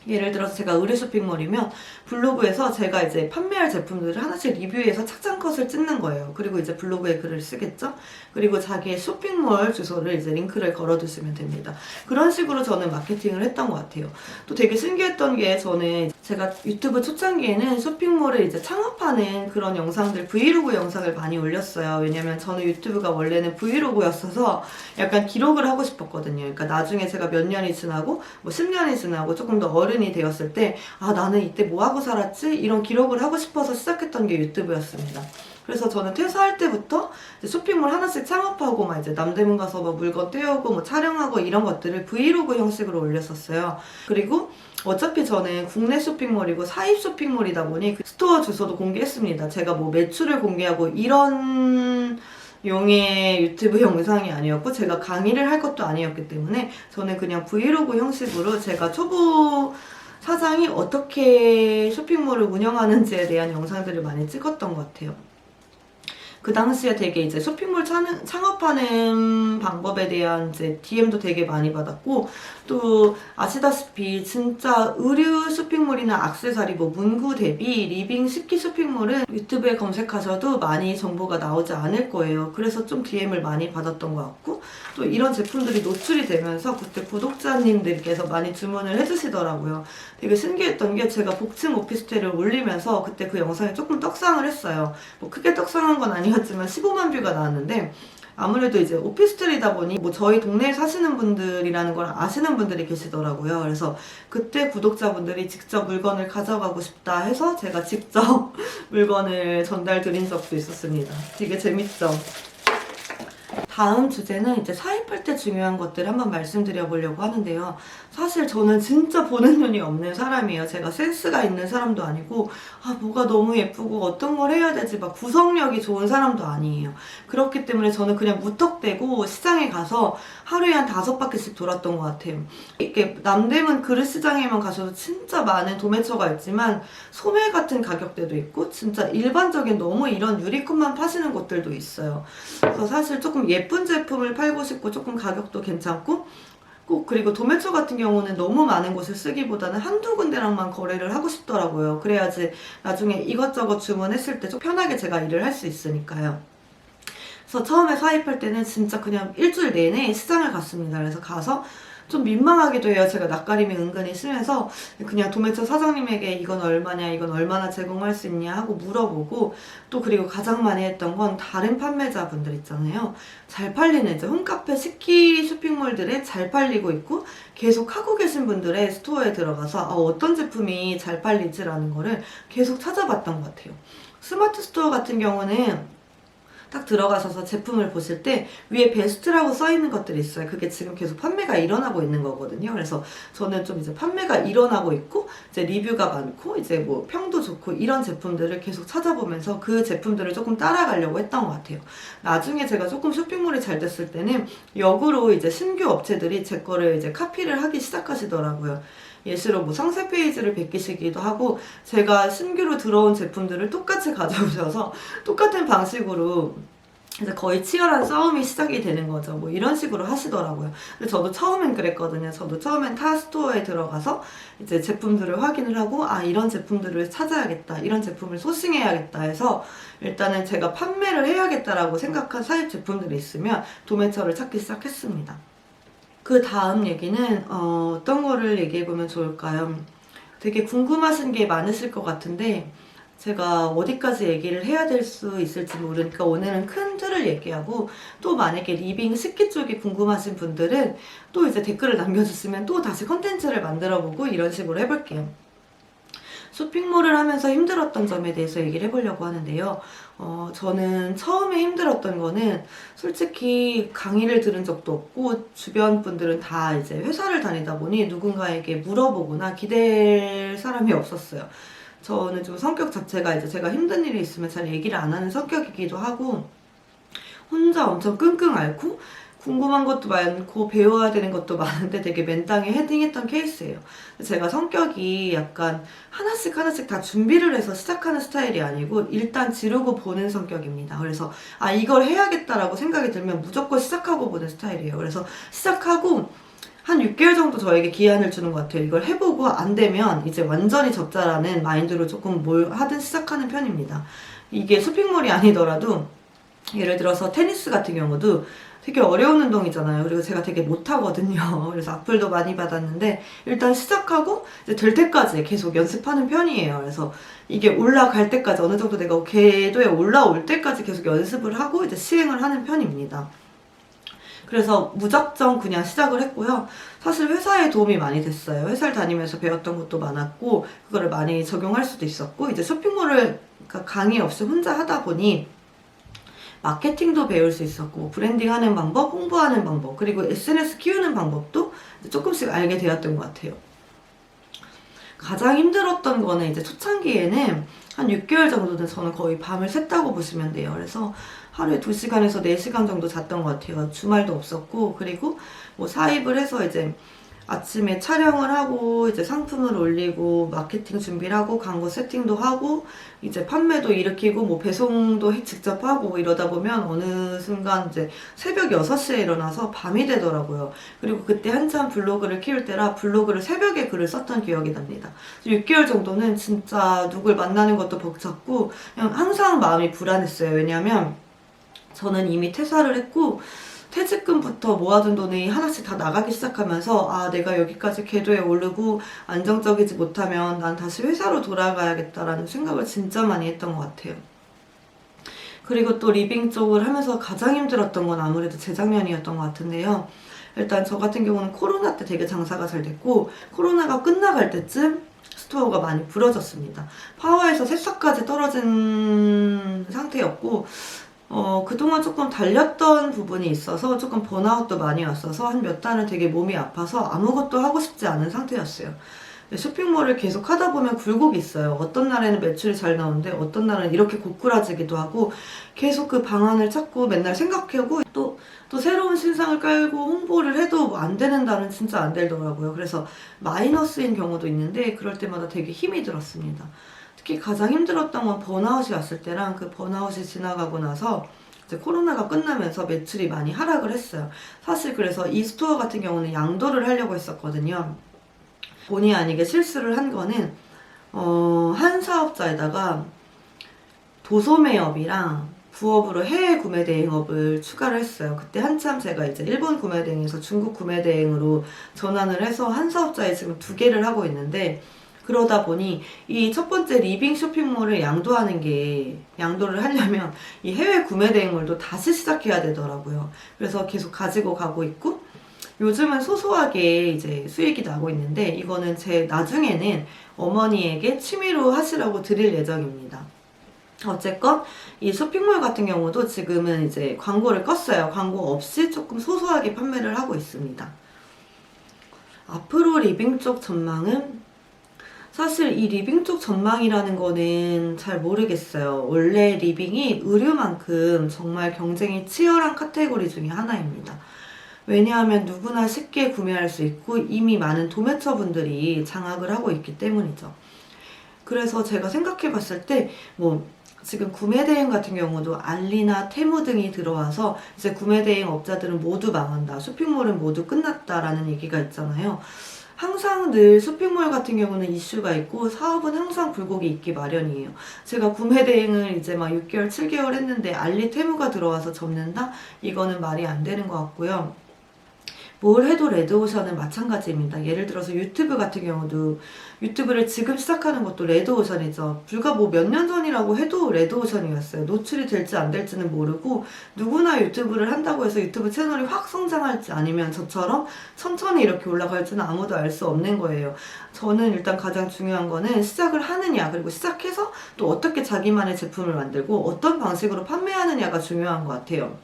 예를 들어서 제가 의류 쇼핑몰이면 블로그에서 제가 이제 판매할 제품들을 하나씩 리뷰해서 착장컷을 찍는 거예요. 그리고 이제 블로그에 글을 쓰겠죠? 그리고 자기의 쇼핑몰 주소를 이제 링크를 걸어두시면 됩니다. 그런 식으로 저는 마케팅을 했던 것 같아요. 또 되게 신기했던 게, 저는 제가 유튜브 초창기에는 쇼핑몰을 이제 창업하는 그런 영상들, 브이로그 영상을 많이 올렸어요. 왜냐면 저는 유튜브가 원래는 브이로그였어서 약간 기록을 하고 싶었거든요. 그러니까 나중에 제가 몇 년이 지나고 뭐 10년이 지나고 조금 더 어른이 되었을 때 나는 이때 뭐 하고 살았지? 이런 기록을 하고 싶어서 시작했던 게 유튜브였습니다. 그래서 저는 퇴사할 때부터 쇼핑몰 하나씩 창업하고 막 이제 남대문 가서 뭐 물건 떼오고 뭐 촬영하고 이런 것들을 브이로그 형식으로 올렸었어요. 그리고 어차피 저는 국내 쇼핑몰이고 사입 쇼핑몰이다 보니 그 스토어 주소도 공개했습니다. 제가 뭐 매출을 공개하고 이런 용의 유튜브 영상이 아니었고 제가 강의를 할 것도 아니었기 때문에 저는 그냥 브이로그 형식으로 제가 초보 사장이 어떻게 쇼핑몰을 운영하는지에 대한 영상들을 많이 찍었던 것 같아요. 그 당시에 되게 이제 쇼핑몰 창업하는 방법에 대한 이제 DM도 되게 많이 받았고, 또 아시다시피 진짜 의류 쇼핑몰이나 액세서리, 뭐 문구 대비 리빙 식기 쇼핑몰은 유튜브에 검색하셔도 많이 정보가 나오지 않을 거예요. 그래서 좀 DM을 많이 받았던 것 같고, 또 이런 제품들이 노출이 되면서 그때 구독자님들께서 많이 주문을 해주시더라고요. 되게 신기했던 게, 제가 복층 오피스텔을 올리면서 그때 그 영상이 조금 떡상을 했어요. 뭐 크게 떡상한 건 아니었지만 15만 뷰가 나왔는데, 아무래도 이제 오피스텔이다 보니 뭐 저희 동네에 사시는 분들이라는 걸 아시는 분들이 계시더라고요. 그래서 그때 구독자분들이 직접 물건을 가져가고 싶다 해서 제가 직접 물건을 전달 드린 적도 있었습니다. 되게 재밌죠? 다음 주제는 이제 사입할 때 중요한 것들을 한번 말씀드려 보려고 하는데요. 사실 저는 진짜 보는 눈이 없는 사람이에요. 제가 센스가 있는 사람도 아니고, 뭐가 너무 예쁘고 어떤 걸 해야 되지 막 구성력이 좋은 사람도 아니에요. 그렇기 때문에 저는 그냥 무턱대고 시장에 가서 하루에 한 5바퀴씩 돌았던 것 같아요. 이렇게 남대문 그릇시장에만 가셔도 진짜 많은 도매처가 있지만 소매 같은 가격대도 있고 진짜 일반적인 너무 이런 유리컵만 파시는 곳들도 있어요. 그래서 사실 조금 예쁜 제품을 팔고 싶고 조금 가격도 괜찮고 꼭 그리고 도매처 같은 경우는 너무 많은 곳을 쓰기보다는 한두 군데랑만 거래를 하고 싶더라고요. 그래야지 나중에 이것저것 주문했을 때 좀 편하게 제가 일을 할 수 있으니까요. 그래서 처음에 사입할 때는 진짜 그냥 일주일 내내 시장을 갔습니다. 그래서 가서 좀 민망하기도 해요. 제가 낯가림이 은근히 심해서 그냥 도매처 사장님에게 이건 얼마냐, 이건 얼마나 제공할 수 있냐 하고 물어보고, 또 그리고 가장 많이 했던 건 다른 판매자분들 있잖아요. 잘 팔리는 이제 홈카페 식기 쇼핑몰들에 잘 팔리고 있고 계속 하고 계신 분들의 스토어에 들어가서 어떤 제품이 잘 팔리지라는 거를 계속 찾아봤던 것 같아요. 스마트 스토어 같은 경우는 딱 들어가셔서 제품을 보실 때 위에 베스트라고 써있는 것들이 있어요. 그게 지금 계속 판매가 일어나고 있는 거거든요. 그래서 저는 좀 이제 판매가 일어나고 있고 이제 리뷰가 많고 이제 뭐 평도 좋고 이런 제품들을 계속 찾아보면서 그 제품들을 조금 따라가려고 했던 것 같아요. 나중에 제가 조금 쇼핑몰이 잘 됐을 때는 역으로 이제 신규 업체들이 제 거를 이제 카피를 하기 시작하시더라고요. 예시로 뭐 상세 페이지를 베끼시기도 하고, 제가 신규로 들어온 제품들을 똑같이 가져오셔서 똑같은 방식으로 이제 거의 치열한 싸움이 시작이 되는 거죠. 뭐 이런 식으로 하시더라고요. 근데 저도 처음엔 그랬거든요. 저도 처음엔 타 스토어에 들어가서 이제 제품들을 확인을 하고 이런 제품들을 찾아야겠다, 이런 제품을 소싱해야겠다 해서 일단은 제가 판매를 해야겠다라고 생각한 사입 제품들이 있으면 도매처를 찾기 시작했습니다. 그 다음 얘기는 어떤 거를 얘기해보면 좋을까요? 되게 궁금하신 게 많으실 것 같은데 제가 어디까지 얘기를 해야 될 수 있을지 모르니까 오늘은 큰 틀을 얘기하고, 또 만약에 리빙 식기 쪽이 궁금하신 분들은 또 이제 댓글을 남겨주시면 또 다시 컨텐츠를 만들어보고 이런 식으로 해볼게요. 쇼핑몰을 하면서 힘들었던 점에 대해서 얘기를 해보려고 하는데요. 저는 처음에 힘들었던 거는 솔직히 강의를 들은 적도 없고 주변 분들은 다 이제 회사를 다니다 보니 누군가에게 물어보거나 기댈 사람이 없었어요. 저는 좀 성격 자체가 이제 제가 힘든 일이 있으면 잘 얘기를 안 하는 성격이기도 하고 혼자 엄청 끙끙 앓고 궁금한 것도 많고 배워야 되는 것도 많은데 되게 맨땅에 헤딩했던 케이스예요. 제가 성격이 약간 하나씩 다 준비를 해서 시작하는 스타일이 아니고 일단 지르고 보는 성격입니다. 그래서 이걸 해야겠다라고 생각이 들면 무조건 시작하고 보는 스타일이에요. 그래서 시작하고 한 6개월 정도 저에게 기한을 주는 것 같아요. 이걸 해보고 안 되면 이제 완전히 접자라는 마인드로 조금 뭘 하든 시작하는 편입니다. 이게 쇼핑몰이 아니더라도 예를 들어서 테니스 같은 경우도 되게 어려운 운동이잖아요. 그리고 제가 되게 못하거든요. 그래서 악플도 많이 받았는데 일단 시작하고 이제 될 때까지 계속 연습하는 편이에요. 그래서 이게 올라갈 때까지 어느 정도 내가 궤도에 올라올 때까지 계속 연습을 하고 이제 시행을 하는 편입니다. 그래서 무작정 그냥 시작을 했고요. 사실 회사에 도움이 많이 됐어요. 회사를 다니면서 배웠던 것도 많았고 그거를 많이 적용할 수도 있었고, 이제 쇼핑몰을 강의 없이 혼자 하다 보니 마케팅도 배울 수 있었고 브랜딩하는 방법, 홍보하는 방법, 그리고 SNS 키우는 방법도 조금씩 알게 되었던 것 같아요. 가장 힘들었던 거는 이제 초창기에는 한 6개월 정도는 저는 거의 밤을 샜다고 보시면 돼요. 그래서 하루에 2시간에서 4시간 정도 잤던 것 같아요. 주말도 없었고, 그리고 뭐 사입을 해서 이제 아침에 촬영을 하고 이제 상품을 올리고 마케팅 준비를 하고 광고 세팅도 하고 이제 판매도 일으키고 뭐 배송도 직접 하고 이러다 보면 어느 순간 이제 새벽 6시에 일어나서 밤이 되더라고요. 그리고 그때 한참 블로그를 키울 때라 블로그를 새벽에 글을 썼던 기억이 납니다. 6개월 정도는 진짜 누굴 만나는 것도 벅찼고 그냥 항상 마음이 불안했어요. 왜냐하면 저는 이미 퇴사를 했고 퇴직금부터 모아둔 돈이 하나씩 다 나가기 시작하면서 내가 여기까지 궤도에 오르고 안정적이지 못하면 난 다시 회사로 돌아가야겠다라는 생각을 진짜 많이 했던 것 같아요. 그리고 또 리빙 쪽을 하면서 가장 힘들었던 건 아무래도 재작년이었던 것 같은데요. 일단 저 같은 경우는 코로나 때 되게 장사가 잘 됐고 코로나가 끝나갈 때쯤 스토어가 많이 부러졌습니다. 파워에서 새싹까지 떨어진 상태였고 그동안 조금 달렸던 부분이 있어서 조금 번아웃도 많이 왔어서 한 몇 달은 되게 몸이 아파서 아무것도 하고 싶지 않은 상태였어요. 쇼핑몰을 계속 하다 보면 굴곡이 있어요. 어떤 날에는 매출이 잘 나오는데 어떤 날은 이렇게 고꾸라지기도 하고 계속 그 방안을 찾고 맨날 생각하고 또 새로운 신상을 깔고 홍보를 해도 뭐 안 되는 날은 진짜 안 되더라고요. 그래서 마이너스인 경우도 있는데 그럴 때마다 되게 힘이 들었습니다. 특히 가장 힘들었던 건 번아웃이 왔을 때랑 그 번아웃이 지나가고 나서 이제 코로나가 끝나면서 매출이 많이 하락을 했어요. 사실 그래서 이 스토어 같은 경우는 양도를 하려고 했었거든요. 본의 아니게 실수를 한 거는 한 사업자에다가 도소매업이랑 부업으로 해외 구매 대행업을 추가를 했어요. 그때 한참 제가 이제 일본 구매 대행에서 중국 구매 대행으로 전환을 해서 한 사업자에 지금 2개를 하고 있는데 그러다 보니 이 첫 번째 리빙 쇼핑몰을 양도를 하려면 이 해외 구매 대행물도 다시 시작해야 되더라고요. 그래서 계속 가지고 가고 있고 요즘은 소소하게 이제 수익이 나고 있는데 이거는 제 나중에는 어머니에게 취미로 하시라고 드릴 예정입니다. 어쨌건 이 쇼핑몰 같은 경우도 지금은 이제 광고를 껐어요. 광고 없이 조금 소소하게 판매를 하고 있습니다. 앞으로 리빙 쪽 전망은 사실 이 리빙 쪽 전망이라는 거는 잘 모르겠어요. 원래 리빙이 의류만큼 정말 경쟁이 치열한 카테고리 중에 하나입니다. 왜냐하면 누구나 쉽게 구매할 수 있고 이미 많은 도매처분들이 장악을 하고 있기 때문이죠. 그래서 제가 생각해 봤을 때 지금 구매대행 같은 경우도 알리나 테무 등이 들어와서 이제 구매대행 업자들은 모두 망한다. 쇼핑몰은 모두 끝났다라는 얘기가 있잖아요. 항상 늘 쇼핑몰 같은 경우는 이슈가 있고 사업은 항상 굴곡이 있기 마련이에요. 제가 구매 대행을 이제 막 6개월, 7개월 했는데 알리 테무가 들어와서 접는다? 이거는 말이 안 되는 것 같고요. 뭘 해도 레드오션은 마찬가지입니다. 예를 들어서 유튜브 같은 경우도 유튜브를 지금 시작하는 것도 레드오션이죠. 불과 몇 년 전이라고 해도 레드오션이었어요. 노출이 될지 안 될지는 모르고 누구나 유튜브를 한다고 해서 유튜브 채널이 확 성장할지 아니면 저처럼 천천히 이렇게 올라갈지는 아무도 알 수 없는 거예요. 저는 일단 가장 중요한 거는 시작을 하느냐 그리고 시작해서 또 어떻게 자기만의 제품을 만들고 어떤 방식으로 판매하느냐가 중요한 것 같아요.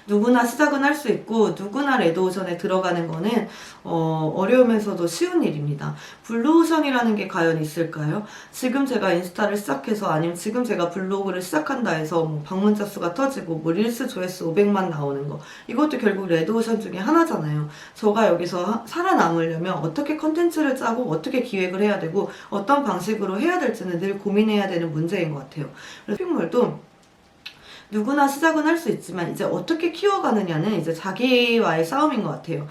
누구나 시작은 할 수 있고 누구나 레드오션에 들어가는 거는 어려우면서도 쉬운 일입니다. 블루오션이라는 게 과연 있을까요? 지금 제가 인스타를 시작해서 아니면 지금 제가 블로그를 시작한다 해서 방문자 수가 터지고 릴스 조회수 500만 나오는 거 이것도 결국 레드오션 중에 하나잖아요. 저가 여기서 살아남으려면 어떻게 컨텐츠를 짜고 어떻게 기획을 해야 되고 어떤 방식으로 해야 될지는 늘 고민해야 되는 문제인 것 같아요. 그래서 쇼핑몰도 누구나 시작은 할 수 있지만 이제 어떻게 키워가느냐는 이제 자기와의 싸움인 것 같아요.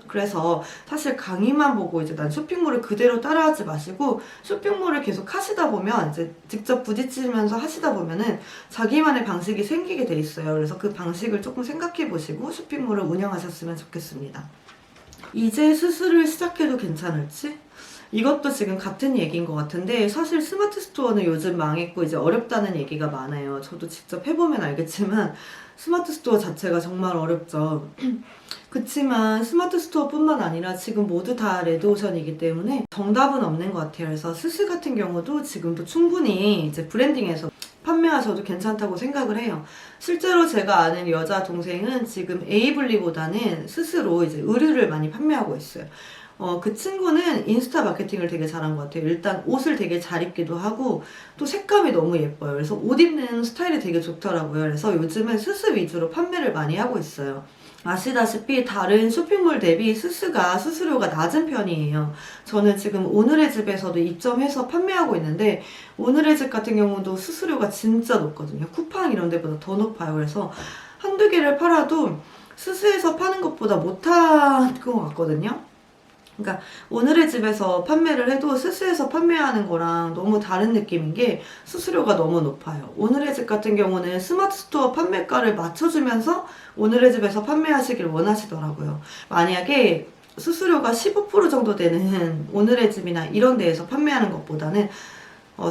그래서 사실 강의만 보고 이제 난 쇼핑몰을 그대로 따라하지 마시고 쇼핑몰을 계속 하시다 보면 이제 직접 부딪히면서 하시다 보면은 자기만의 방식이 생기게 돼 있어요. 그래서 그 방식을 조금 생각해 보시고 쇼핑몰을 운영하셨으면 좋겠습니다. 이제 수술을 시작해도 괜찮을지? 이것도 지금 같은 얘기인 것 같은데 사실 스마트 스토어는 요즘 망했고 이제 어렵다는 얘기가 많아요. 저도 직접 해보면 알겠지만 스마트 스토어 자체가 정말 어렵죠. 그치만 스마트 스토어뿐만 아니라 지금 모두 다 레드오션이기 때문에 정답은 없는 것 같아요. 그래서 스스 같은 경우도 지금도 충분히 이제 브랜딩해서 판매하셔도 괜찮다고 생각을 해요. 실제로 제가 아는 여자 동생은 지금 에이블리보다는 스스로 이제 의류를 많이 판매하고 있어요. 그 친구는 인스타 마케팅을 되게 잘한 것 같아요. 일단 옷을 되게 잘 입기도 하고 또 색감이 너무 예뻐요. 그래서 옷 입는 스타일이 되게 좋더라고요. 그래서 요즘은 스스 위주로 판매를 많이 하고 있어요. 아시다시피 다른 쇼핑몰 대비 스스가 수수료가 낮은 편이에요. 저는 지금 오늘의 집에서도 입점해서 판매하고 있는데 오늘의 집 같은 경우도 수수료가 진짜 높거든요. 쿠팡 이런 데보다 더 높아요. 그래서 한두 개를 팔아도 스스에서 파는 것보다 못할 것 같거든요. 그러니까 오늘의 집에서 판매를 해도 스스에서 판매하는 거랑 너무 다른 느낌인 게 수수료가 너무 높아요. 오늘의 집 같은 경우는 스마트 스토어 판매가를 맞춰주면서 오늘의 집에서 판매하시길 원하시더라고요. 만약에 수수료가 15% 정도 되는 오늘의 집이나 이런 데에서 판매하는 것보다는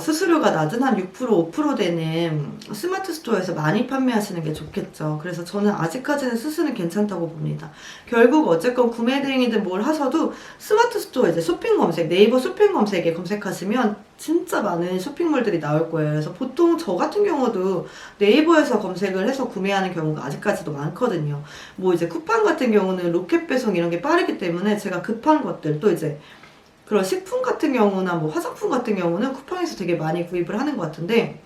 수수료가 낮은 한 6%, 5% 되는 스마트 스토어에서 많이 판매하시는 게 좋겠죠. 그래서 저는 아직까지는 수수는 괜찮다고 봅니다. 결국 어쨌건 구매 대행이든 뭘 하셔도 스마트 스토어 이제 쇼핑 검색, 네이버 쇼핑 검색에 검색하시면 진짜 많은 쇼핑몰들이 나올 거예요. 그래서 보통 저 같은 경우도 네이버에서 검색을 해서 구매하는 경우가 아직까지도 많거든요. 뭐 이제 쿠팡 같은 경우는 로켓 배송 이런 게 빠르기 때문에 제가 급한 것들 또 이제 그런 식품 같은 경우나 뭐 화장품 같은 경우는 쿠팡에서 되게 많이 구입을 하는 것 같은데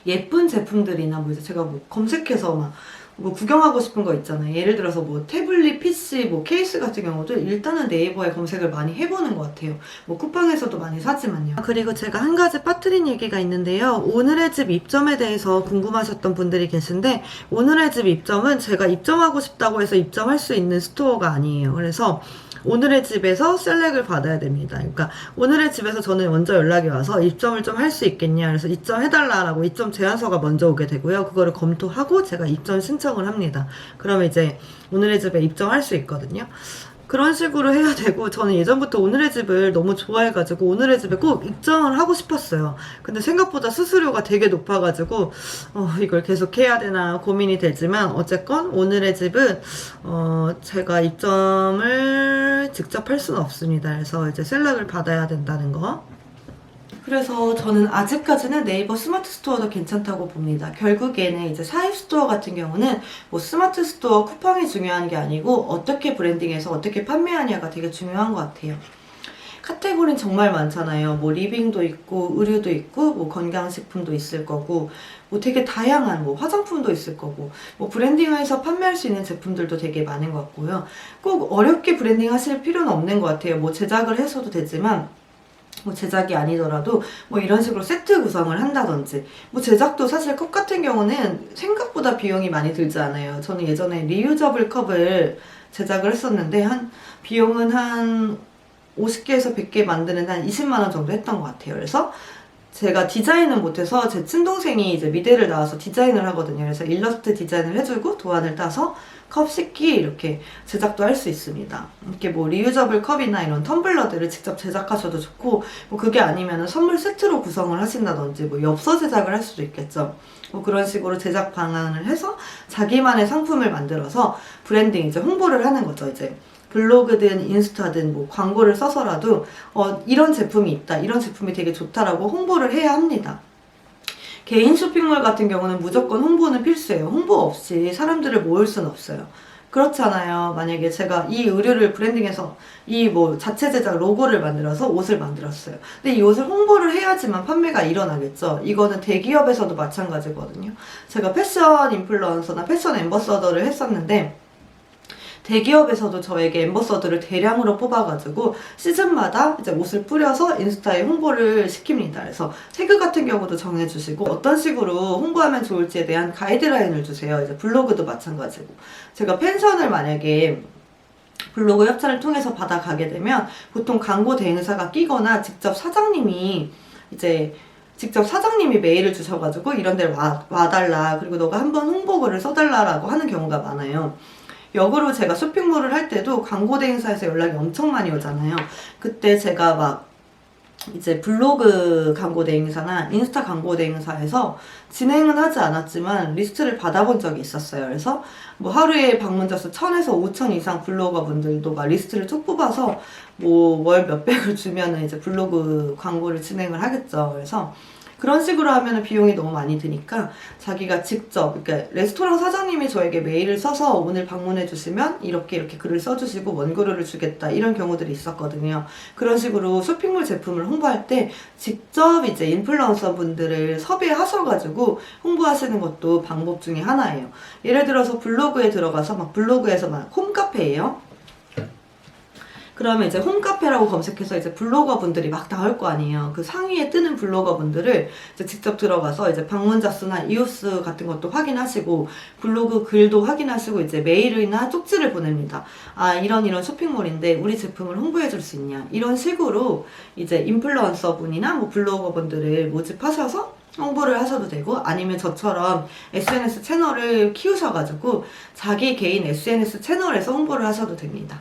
예쁜 제품들이나 뭐 이제 제가 뭐 검색해서 막 뭐 구경하고 싶은 거 있잖아요. 예를 들어서 뭐 태블릿 PC 뭐 케이스 같은 경우도 일단은 네이버에 검색을 많이 해보는 것 같아요. 뭐 쿠팡에서도 많이 사지만요. 그리고 제가 한 가지 빠뜨린 얘기가 있는데요. 오늘의 집 입점에 대해서 궁금하셨던 분들이 계신데 오늘의 집 입점은 제가 입점하고 싶다고 해서 입점할 수 있는 스토어가 아니에요. 그래서 오늘의 집에서 셀렉을 받아야 됩니다. 그러니까 오늘의 집에서 저는 먼저 연락이 와서 입점을 좀 할 수 있겠냐 그래서 입점해달라고 입점 제안서가 먼저 오게 되고요. 그거를 검토하고 제가 입점 신청을 합니다. 그러면 이제 오늘의 집에 입점할 수 있거든요. 그런 식으로 해야 되고 저는 예전부터 오늘의 집을 너무 좋아해가지고 오늘의 집에 꼭 입점을 하고 싶었어요. 근데 생각보다 수수료가 되게 높아가지고 이걸 계속 해야 되나 고민이 되지만 어쨌건 오늘의 집은 제가 입점을 직접 할 수는 없습니다. 그래서 이제 셀렉을 받아야 된다는 거. 그래서 저는 아직까지는 네이버 스마트 스토어도 괜찮다고 봅니다. 결국에는 이제 사입 스토어 같은 경우는 뭐 스마트 스토어 쿠팡이 중요한 게 아니고 어떻게 브랜딩해서 어떻게 판매하냐가 되게 중요한 것 같아요. 카테고리는 정말 많잖아요. 뭐 리빙도 있고 의류도 있고 뭐 건강식품도 있을 거고 뭐 되게 다양한 뭐 화장품도 있을 거고 뭐 브랜딩해서 판매할 수 있는 제품들도 되게 많은 것 같고요. 꼭 어렵게 브랜딩 하실 필요는 없는 것 같아요. 뭐 제작을 해서도 되지만 뭐 제작이 아니더라도 뭐 이런 식으로 세트 구성을 한다든지 뭐 제작도 사실 컵 같은 경우는 생각보다 비용이 많이 들지 않아요. 저는 예전에 리유저블 컵을 제작을 했었는데 한 비용은 한 50개에서 100개 만드는 한 20만 원 정도 했던 것 같아요. 그래서 제가 디자인은 못해서 제 친동생이 이제 미대를 나와서 디자인을 하거든요. 그래서 일러스트 디자인을 해주고 도안을 따서 컵 식기 이렇게 제작도 할 수 있습니다. 이렇게 뭐 리유저블 컵이나 이런 텀블러들을 직접 제작하셔도 좋고 뭐 그게 아니면 선물 세트로 구성을 하신다든지 뭐 엽서 제작을 할 수도 있겠죠. 뭐 그런 식으로 제작 방안을 해서 자기만의 상품을 만들어서 브랜딩 이제 홍보를 하는 거죠. 이제 블로그든 인스타든 뭐 광고를 써서라도 이런 제품이 있다, 이런 제품이 되게 좋다라고 홍보를 해야 합니다. 개인 쇼핑몰 같은 경우는 무조건 홍보는 필수예요. 홍보 없이 사람들을 모을 수는 없어요. 그렇잖아요. 만약에 제가 이 의류를 브랜딩해서 이 뭐 자체 제작 로고를 만들어서 옷을 만들었어요. 근데 이 옷을 홍보를 해야지만 판매가 일어나겠죠. 이거는 대기업에서도 마찬가지거든요. 제가 패션 인플루언서나 패션 앰버서더를 했었는데 대기업에서도 저에게 앰버서더를 대량으로 뽑아가지고 시즌마다 이제 옷을 뿌려서 인스타에 홍보를 시킵니다. 그래서 태그 같은 경우도 정해주시고 어떤 식으로 홍보하면 좋을지에 대한 가이드라인을 주세요. 이제 블로그도 마찬가지고 제가 펜션을 만약에 블로그 협찬을 통해서 받아가게 되면 보통 광고 대행사가 끼거나 직접 사장님이 메일을 주셔가지고 이런 데를 와달라 그리고 너가 한번 홍보글을 써달라라고 하는 경우가 많아요. 역으로 제가 쇼핑몰을 할 때도 광고 대행사에서 연락이 엄청 많이 오잖아요. 그때 제가 막 이제 블로그 광고 대행사나 인스타 광고 대행사에서 진행은 하지 않았지만 리스트를 받아본 적이 있었어요. 그래서 뭐 하루에 방문자 수 1000에서 5000 이상 블로거 분들도 막 리스트를 쭉 뽑아서 뭐 월 몇백을 주면은 이제 블로그 광고를 진행을 하겠죠. 그래서 그런 식으로 하면 비용이 너무 많이 드니까 자기가 직접, 그러니까 레스토랑 사장님이 저에게 메일을 써서 오늘 방문해 주시면 이렇게 글을 써주시고 원고료를 주겠다 이런 경우들이 있었거든요. 그런 식으로 쇼핑몰 제품을 홍보할 때 직접 이제 인플루언서 분들을 섭외하셔가지고 홍보하시는 것도 방법 중에 하나예요. 예를 들어서 블로그에 들어가서 막 블로그에서 막 홈카페예요. 그러면 이제 홈카페라고 검색해서 이제 블로거 분들이 막 나올 거 아니에요. 그 상위에 뜨는 블로거 분들을 이제 직접 들어가서 이제 방문자 수나 이웃수 같은 것도 확인하시고 블로그 글도 확인하시고 이제 메일이나 쪽지를 보냅니다. 아, 이런 쇼핑몰인데 우리 제품을 홍보해 줄 수 있냐. 이런 식으로 이제 인플루언서 분이나 뭐 블로거 분들을 모집하셔서 홍보를 하셔도 되고 아니면 저처럼 SNS 채널을 키우셔가지고 자기 개인 SNS 채널에서 홍보를 하셔도 됩니다.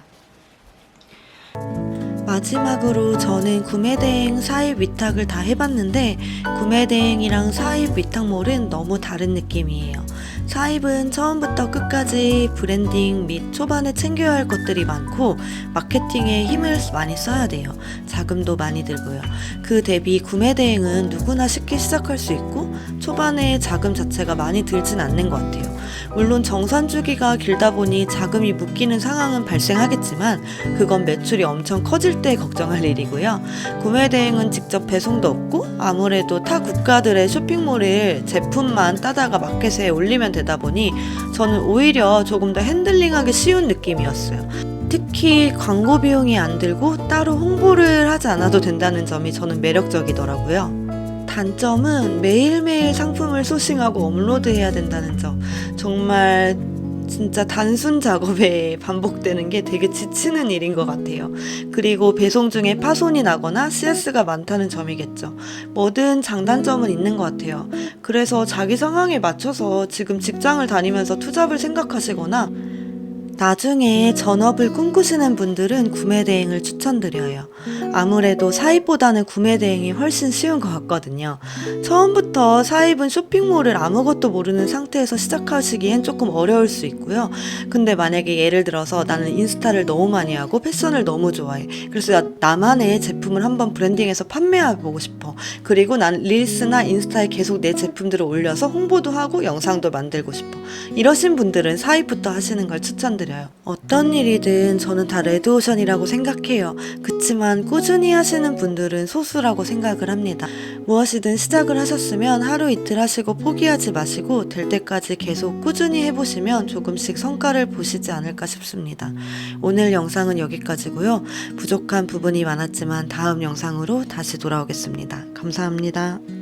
마지막으로 저는 구매대행 사입 위탁을 다 해봤는데 구매대행이랑 사입 위탁몰은 너무 다른 느낌이에요. 사입은 처음부터 끝까지 브랜딩 및 초반에 챙겨야 할 것들이 많고 마케팅에 힘을 많이 써야 돼요. 자금도 많이 들고요. 그 대비 구매대행은 누구나 쉽게 시작할 수 있고 초반에 자금 자체가 많이 들진 않는 것 같아요. 물론 정산 주기가 길다 보니 자금이 묶이는 상황은 발생하겠지만 그건 매출이 엄청 커질 때 걱정할 일이고요. 구매 대행은 직접 배송도 없고 아무래도 타 국가들의 쇼핑몰을 제품만 따다가 마켓에 올리면 되다 보니 저는 오히려 조금 더 핸들링하기 쉬운 느낌이었어요. 특히 광고 비용이 안 들고 따로 홍보를 하지 않아도 된다는 점이 저는 매력적이더라고요. 단점은 매일매일 상품을 소싱하고 업로드해야 된다는 점. 정말 진짜 단순 작업에 반복되는 게 되게 지치는 일인 것 같아요. 그리고 배송 중에 파손이 나거나 CS가 많다는 점이겠죠. 뭐든 장단점은 있는 것 같아요. 그래서 자기 상황에 맞춰서 지금 직장을 다니면서 투잡을 생각하시거나 나중에 전업을 꿈꾸시는 분들은 구매 대행을 추천드려요. 아무래도 사입보다는 구매 대행이 훨씬 쉬운 것 같거든요. 처음부터 사입은 쇼핑몰을 아무것도 모르는 상태에서 시작하시기엔 조금 어려울 수 있고요. 근데 만약에 예를 들어서 나는 인스타를 너무 많이 하고 패션을 너무 좋아해. 그래서 나만의 제품을 한번 브랜딩해서 판매해보고 싶어. 그리고 난 릴스나 인스타에 계속 내 제품들을 올려서 홍보도 하고 영상도 만들고 싶어. 이러신 분들은 사입부터 하시는 걸 추천드려요. 어떤 일이든 저는 다 레드오션이라고 생각해요. 그치만 꾸준히 하시는 분들은 소수라고 생각을 합니다. 무엇이든 시작을 하셨으면 하루 이틀 하시고 포기하지 마시고 될 때까지 계속 꾸준히 해보시면 조금씩 성과를 보시지 않을까 싶습니다. 오늘 영상은 여기까지고요. 부족한 부분이 많았지만 다음 영상으로 다시 돌아오겠습니다. 감사합니다.